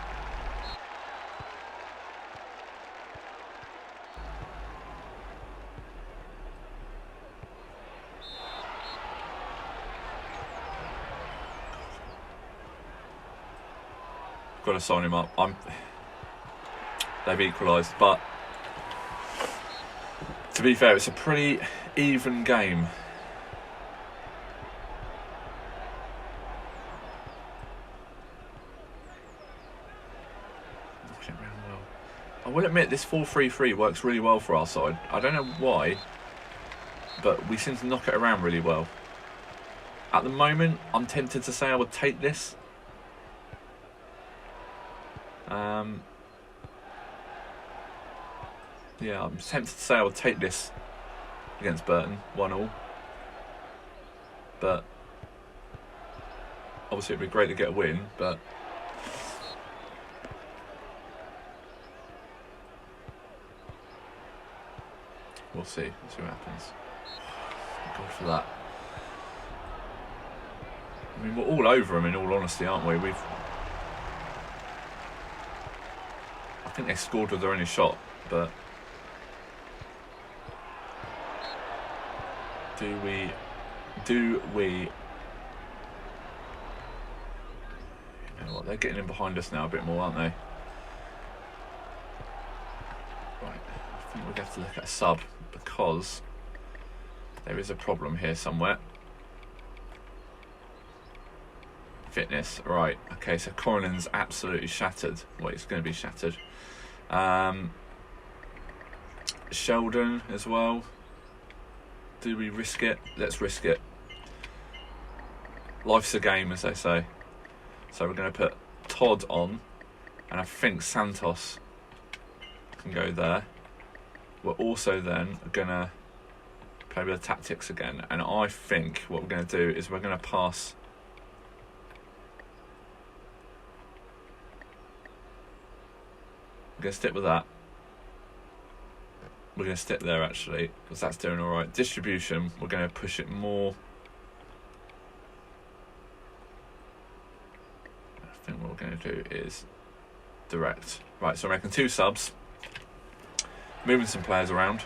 Got to sign him up. They've equalised, but to be fair, it's a pretty even game. I will admit this 4-3-3 works really well for our side. I don't know why, but we seem to knock it around really well. At the moment, I'm tempted to say I would take this. Yeah, I'm tempted to say I would take this against Burton, 1-1. But obviously it'd be great to get a win, but we'll see. We'll see what happens. Thank God for that. I mean, we're all over them in all honesty, aren't we? I think they scored with their only shot, but do we you know what, they're getting in behind us now a bit more, aren't they? Right, I think we're going to have to look at a sub because there is a problem here somewhere. Fitness, right, okay, so Coronan's absolutely shattered. Well, it's going to be shattered. Sheldon as well. Do we risk it? Let's risk it. Life's a game, as they say. So we're going to put Todd on, and I think Santos can go there. We're also then going to play with the tactics again, and I think what we're going to do is we're going to pass. We're going to stick with that. We're going to stick there actually, because that's doing alright. Distribution, we're going to push it more. I think what we're going to do is direct. Right, so we're making 2 subs, moving some players around,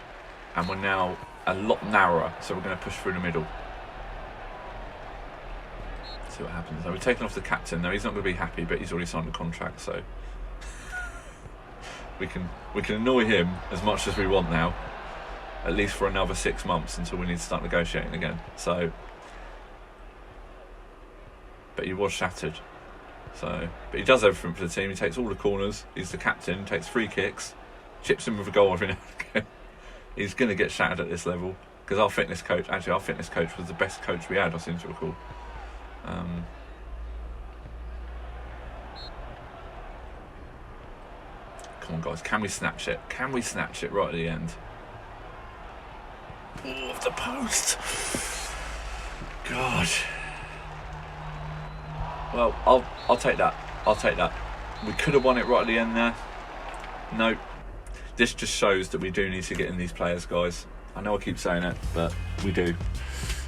and we're now a lot narrower, so we're going to push through the middle. See what happens. So we're taking off the captain. Now he's not going to be happy, but he's already signed a contract, so we can annoy him as much as we want now, at least for another 6 months until we need to start negotiating again. So, but he was shattered. So, but he does everything for the team. He takes all the corners. He's the captain. Takes free kicks, chips in with a goal every now and again. He's going to get shattered at this level because our fitness coach was the best coach we had, I seem to recall. Come on, guys. Can we snatch it? Can we snatch it right at the end? Oh, off the post. God. Well, I'll take that. I'll take that. We could have won it right at the end there. No. This just shows that we do need to get in these players, guys. I know I keep saying it, but we do.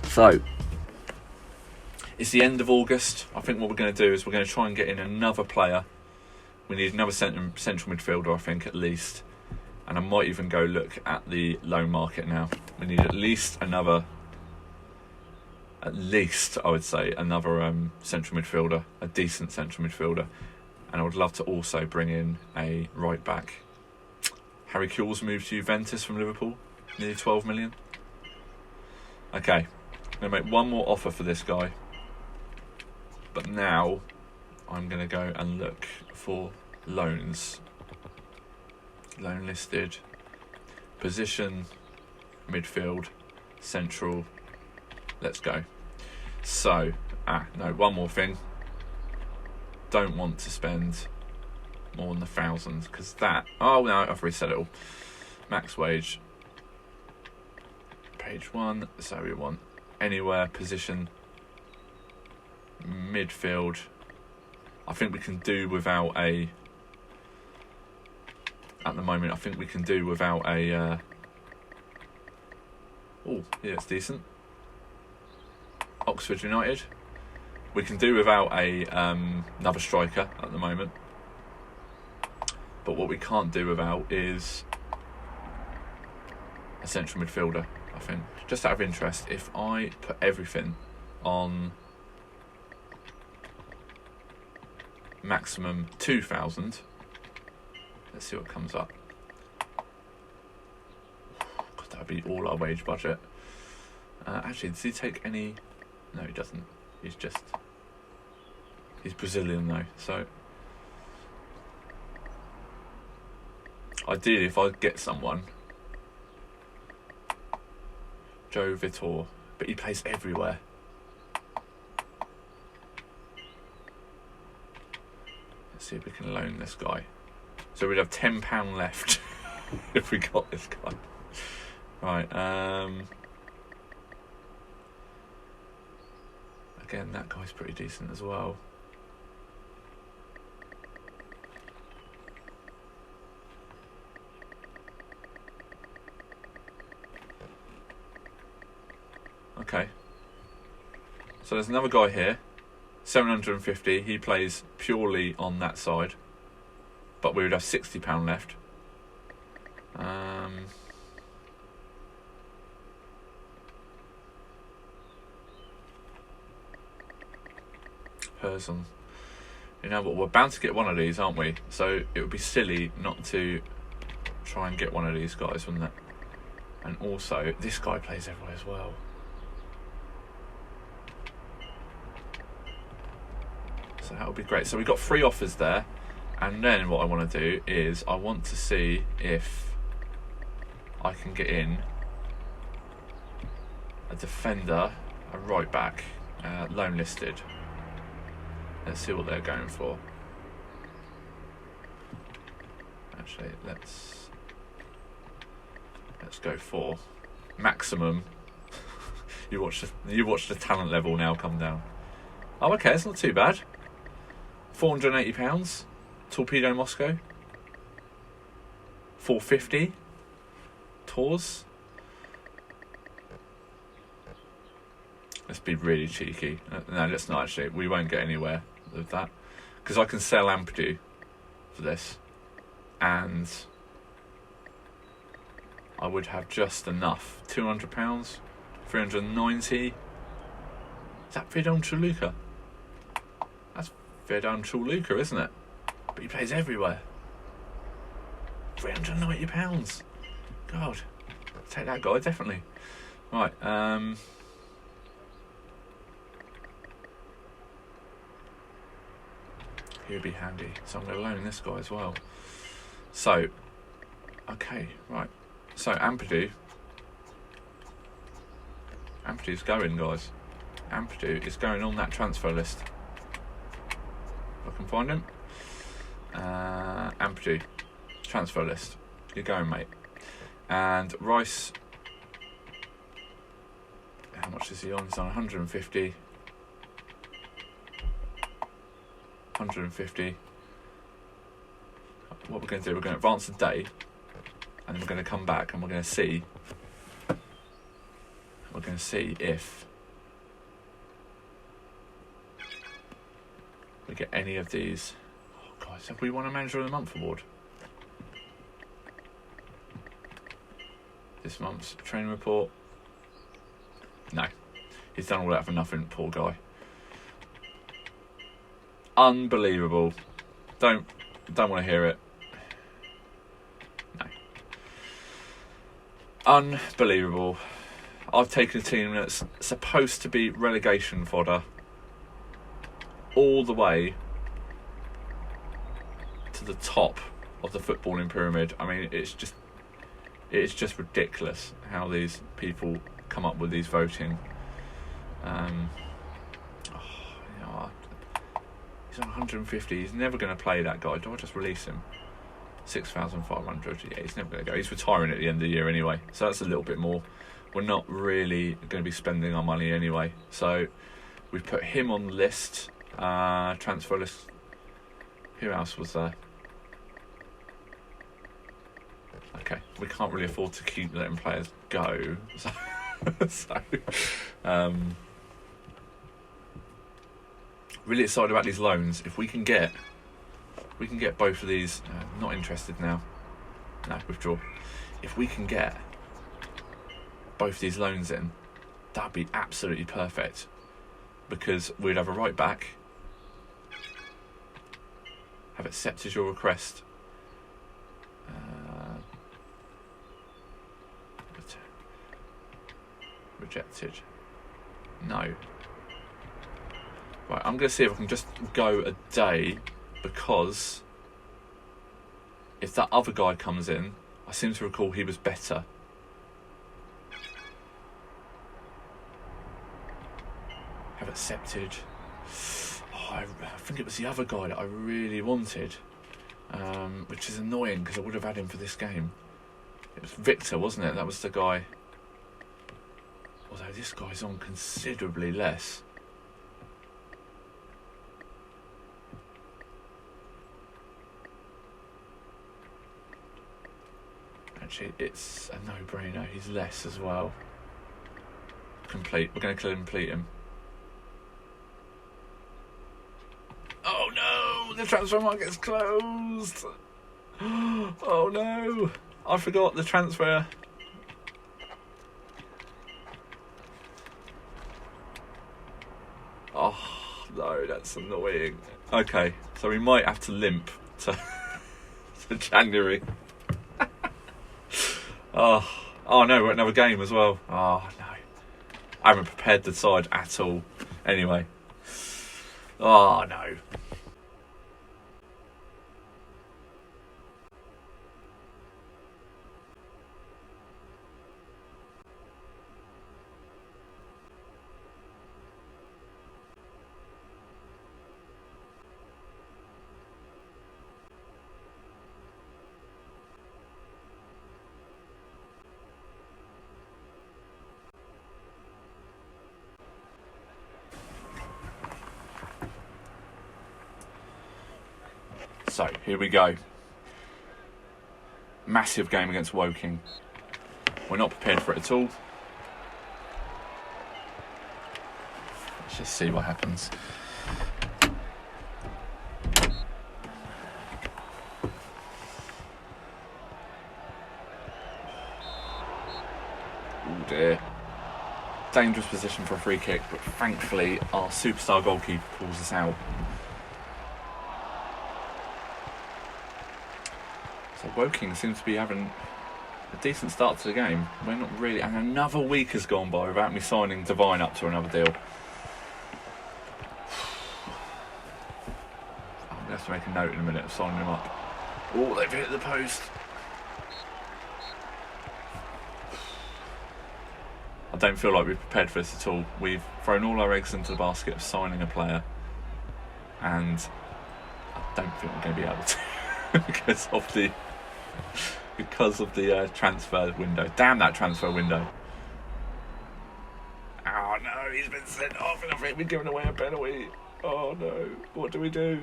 So, it's the end of August. I think what we're going to do is we're going to try and get in another player. We need another central midfielder, I think, at least. And I might even go look at the loan market now. We need at least, I would say, another central midfielder, a decent central midfielder. And I would love to also bring in a right back. Harry Kewell's moved to Juventus from Liverpool, nearly 12 million. Okay, I'm going to make one more offer for this guy. But now, I'm going to go and look for loans. Loan listed, position, midfield, central. Let's go. So, no, one more thing. Don't want to spend more than 1,000 because that. Oh no, I've reset it all. Max wage. Page 1. So we want anywhere, position, midfield. I think we can do without a. At the moment, I think we can do without a. Oh, yeah, it's decent. Oxford United. We can do without a another striker at the moment. But what we can't do without is a central midfielder, I think. Just out of interest, if I put everything on maximum 2,000, let's see what comes up. God, that would be all our wage budget. Actually, does he take any? No, he doesn't. He's Brazilian though, so ideally if I get someone, Joe Vitor, but he plays everywhere. Let's see if we can loan this guy. So we'd have £10 left if we got this guy. Right, again, that guy's pretty decent as well. Okay. So there's another guy here, 750. He plays purely on that side, but we would have £60 left. Person. You know what? We're bound to get one of these, aren't we? So it would be silly not to try and get one of these guys, wouldn't it? And also, this guy plays everywhere as well. So that would be great. So we've got 3 offers there. And then what I want to do is I want to see if I can get in a defender, a right back, loan listed. Let's see what they're going for. Actually, let's go for maximum. you watch the talent level now come down. Oh, okay, it's not too bad. £480. Torpedo Moscow. 450. Tours. Let's be really cheeky. No, let's not actually. We won't get anywhere with that because I can sell Ampadu for this, and I would have just enough. £200, 390. Is that Vedon Chuluka? That's Vedon Chuluka, isn't it? But he plays everywhere. £390. God, take that guy definitely. Right. He would be handy. So I'm going to loan this guy as well. So, okay, right. So Ampadu. Ampadu's going, guys. Ampadu is going on that transfer list. If I can find him. Ampadu. transfer list. You're going, mate. And Rice, how much is he on? He's on 150. 150. What we're going to do, we're going to advance the day, and then we're going to come back and we're going to see. We're going to see if we get any of these. Oh, guys, have we won a Manager of the Month award? This month's training report. No, he's done all that for nothing, poor guy. Unbelievable. Don't want to hear it. No. Unbelievable. I've taken a team that's supposed to be relegation fodder all the way to the top of the footballing pyramid. I mean, it's just ridiculous how these people come up with these voting. He's on 150. He's never going to play, that guy. Do I just release him? 6,500. Yeah, he's never going to go. He's retiring at the end of the year anyway, so that's a little bit more. We're not really going to be spending our money anyway, so we've put him on the list. Transfer list. Who else was there? Okay, we can't really afford to keep letting players go, so really excited about these loans. If we can get both of these. Not interested now. No, withdraw. If we can get both these loans in, that'd be absolutely perfect, because we'd have a right back. Have accepted your request. Rejected. No. Right, I'm going to see if I can just go a day, because if that other guy comes in, I seem to recall he was better. Have accepted. Oh, I think it was the other guy that I really wanted, which is annoying because I would have had him for this game. It was Victor, wasn't it? That was the guy. Although this guy's on considerably less. Actually, it's a no-brainer. He's less as well. Complete. We're going to complete him. Oh no! The transfer market's closed. Oh no! I forgot the transfer. Oh no, that's annoying. Okay, so we might have to limp to January. Oh no, we're at another game as well. Oh no, I haven't prepared the side at all. Anyway, oh no. So, here we go. Massive game against Woking. We're not prepared for it at all. Let's just see what happens. Oh dear. Dangerous position for a free kick, but thankfully our superstar goalkeeper pulls us out. So Woking seems to be having a decent start to the game. We're not really, and another week has gone by without me signing Devine up to another deal. I'm going to have to make a note in a minute of signing him up. Oh, they've hit the post. I don't feel like we've prepared for this at all. We've thrown all our eggs into the basket of signing a player, and I don't think we're going to be able to because of the because of the transfer window. Damn that transfer window. Oh no, he's been sent off and I think we're giving away a penalty. Oh no, what do we do?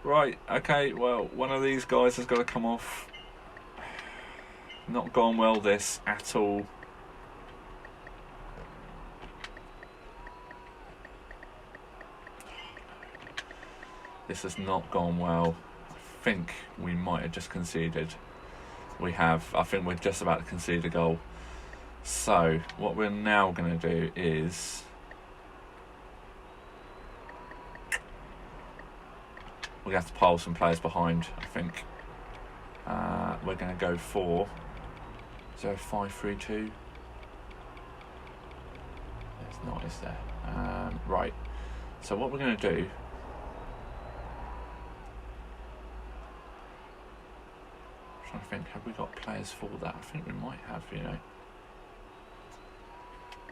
Right, okay, well, one of these guys has got to come off. Not gone well this at all. This has not gone well. I think we might have just conceded. We have. I think we're just about to concede a goal. So, what we're now going to do is... we're going to have to pile some players behind, I think. We're going to go for 0-5-3-2. It's not, is there? Right. So what we're going to do... I'm trying to think, have we got players for that? I think we might have, you know.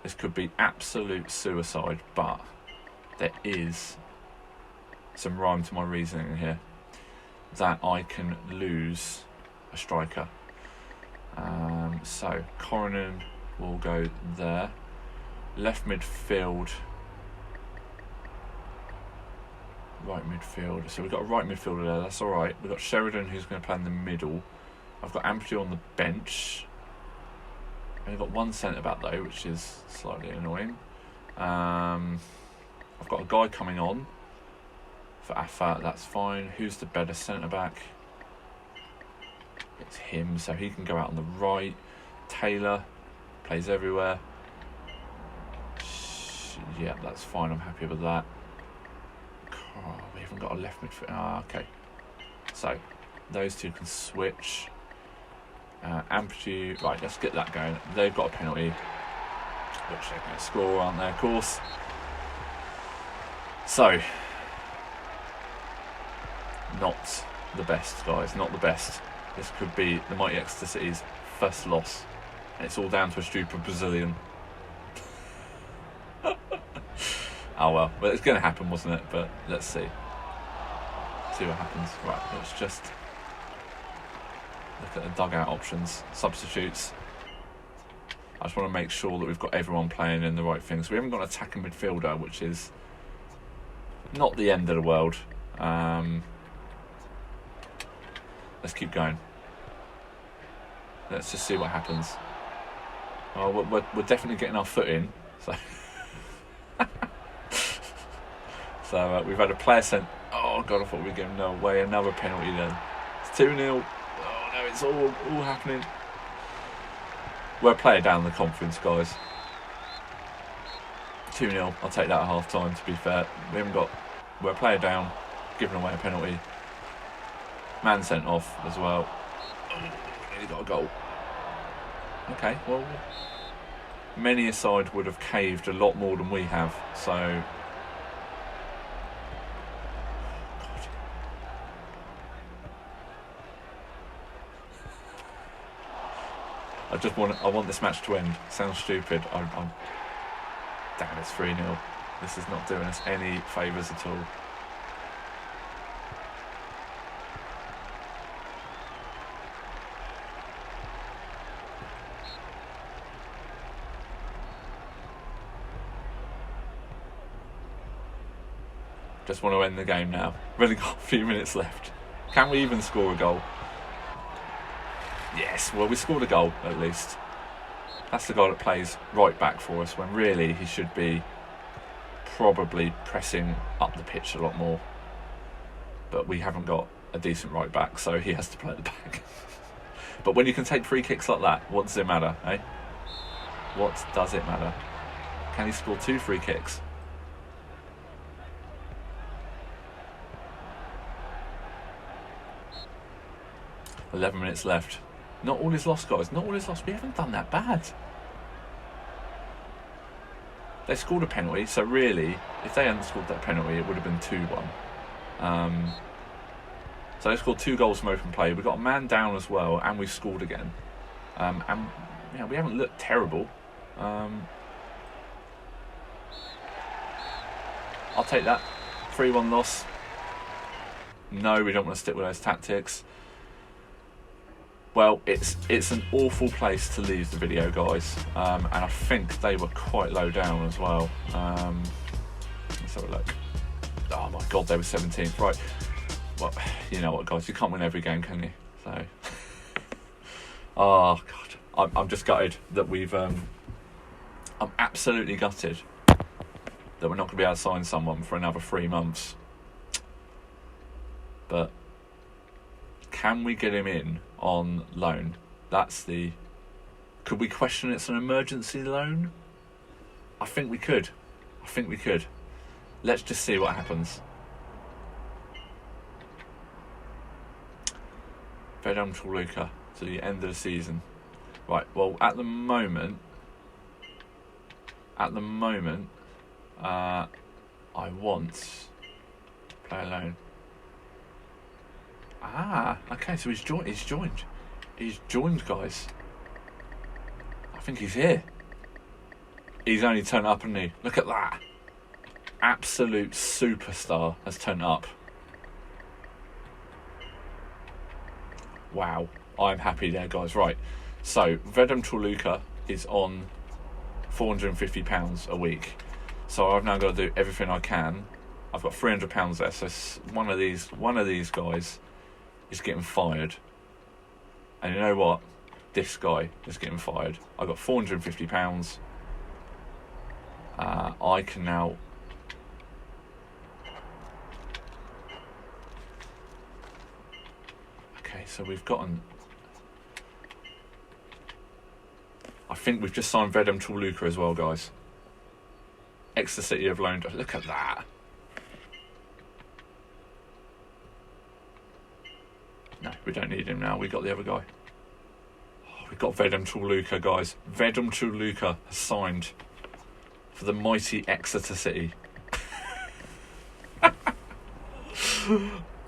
This could be absolute suicide, but there is some rhyme to my reasoning here that I can lose a striker. So Coronan will go there. Left midfield, right midfield. So we've got a right midfielder there. That's all right. We've got Sheridan who's going to play in the middle. I've got Ampadu on the bench. I've got one centre back though, which is slightly annoying. I've got a guy coming on for Afat. That's fine. Who's the better centre back? It's him, so he can go out on the right. Taylor plays everywhere. Yeah, that's fine. I'm happy with that. Oh, we haven't got a left midfield. Okay. So those two can switch. Ampadu, right, let's get that going. They've got a penalty, which they're going to score, aren't they, of course. So, not the best, guys, not the best. This could be the mighty Exeter City's first loss. And it's all down to a stupid Brazilian. Oh well, it's going to happen, wasn't it? But let's see. See what happens. Right, let's just look at the dugout options, substitutes. I just want to make sure that we've got everyone playing in the right things. We haven't got an attacking midfielder, which is not the end of the world. Let's keep going. Let's just see what happens. Oh, we're definitely getting our foot in. So, so we've had a player sent. Oh God, I thought we were giving away another penalty then. It's 2-0. Oh no, it's all happening. We're a player down the conference, guys. 2-0. I'll take that at half time, to be fair. We're a player down, giving away a penalty. Man sent off as well. Oh, we nearly got a goal. Okay, well, many a side would have caved a lot more than we have, so... I want this match to end. Sounds stupid. Damn, it's 3-0. This is not doing us any favours at all. Just want to end the game now. We've only got a few minutes left. Can we even score a goal? Yes, well, we scored a goal at least. That's the guy that plays right back for us when really he should be probably pressing up the pitch a lot more. But we haven't got a decent right back, so he has to play at the back. But when you can take free kicks like that, what does it matter, eh? What does it matter? Can he score 2 free kicks? $11 minutes left. Not all is lost, guys. Not all is lost. We haven't done that bad. They scored a penalty, so really, if they hadn't scored that penalty, it would have been 2-1. So they scored 2 goals from open play. We got a man down as well, and we scored again. And yeah, we haven't looked terrible. I'll take that. 3-1 loss. No, we don't want to stick with those tactics. Well, it's an awful place to leave the video, guys, and I think they were quite low down as well. Let's have a look. Oh my God, they were 17th. Right. Well, you know what, guys, you can't win every game, can you? So, oh God, I'm just gutted that we've. I'm absolutely gutted that we're not going to be able to sign someone for another 3 months. But can we get him in on loan? That's the... Could we question it's an emergency loan? I think we could. Let's just see what happens. Vedum Toluca to the end of the season. Right, well, at the moment, I want player loan. Ah, okay, so he's joined, guys. I think he's here. He's only turned up, hasn't he? Look at that. Absolute superstar has turned up. Wow, I'm happy there, guys. Right, so Vedum Toluca is on £450 a week. So I've now got to do everything I can. I've got £300 there, so one of these guys is getting fired. And you know what? This guy is getting fired. I've got £450. I can now... Okay, so we've gotten... I think we've just signed Vedum Toluca as well, guys. Exeter City have loaned... Look at that. No, we don't need him now. We got the other guy. Oh, we got Vedum Toluca, guys. Vedum Toluca has signed for the mighty Exeter City.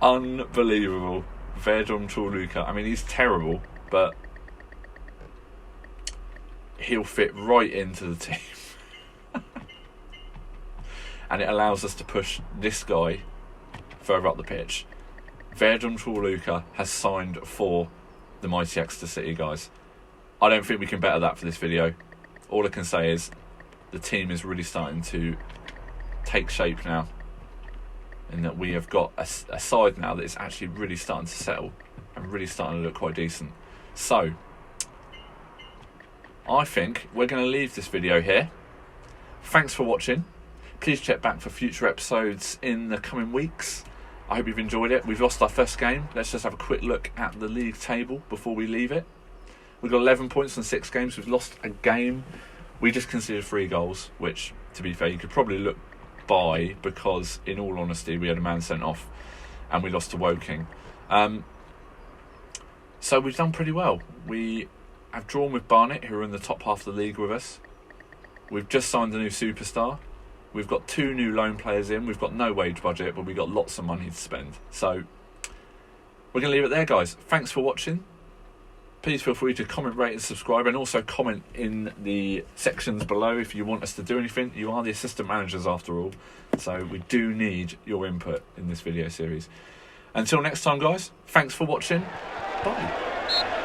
Unbelievable. Vedum Toluca. I mean, he's terrible, but he'll fit right into the team. And it allows us to push this guy further up the pitch. Vedum Toluca has signed for the mighty Exeter City, guys. I don't think we can better that for this video. All I can say is the team is really starting to take shape now, and that we have got a side now that is actually really starting to settle and really starting to look quite decent. So I think we're going to leave this video here. Thanks for watching. Please check back for future episodes in the coming weeks. I hope you've enjoyed it. We've lost our first game. Let's just have a quick look at the league table before we leave it. We've got 11 points in 6 games. We've lost a game. We just conceded 3 goals, which, to be fair, you could probably look by, because, in all honesty, we had a man sent off and we lost to Woking. So we've done pretty well. We have drawn with Barnet, who are in the top half of the league with us. We've just signed a new superstar. We've got 2 new loan players in. We've got no wage budget, but we've got lots of money to spend. So we're going to leave it there, guys. Thanks for watching. Please feel free to comment, rate and subscribe, and also comment in the sections below if you want us to do anything. You are the assistant managers after all, so we do need your input in this video series. Until next time, guys, thanks for watching. Bye.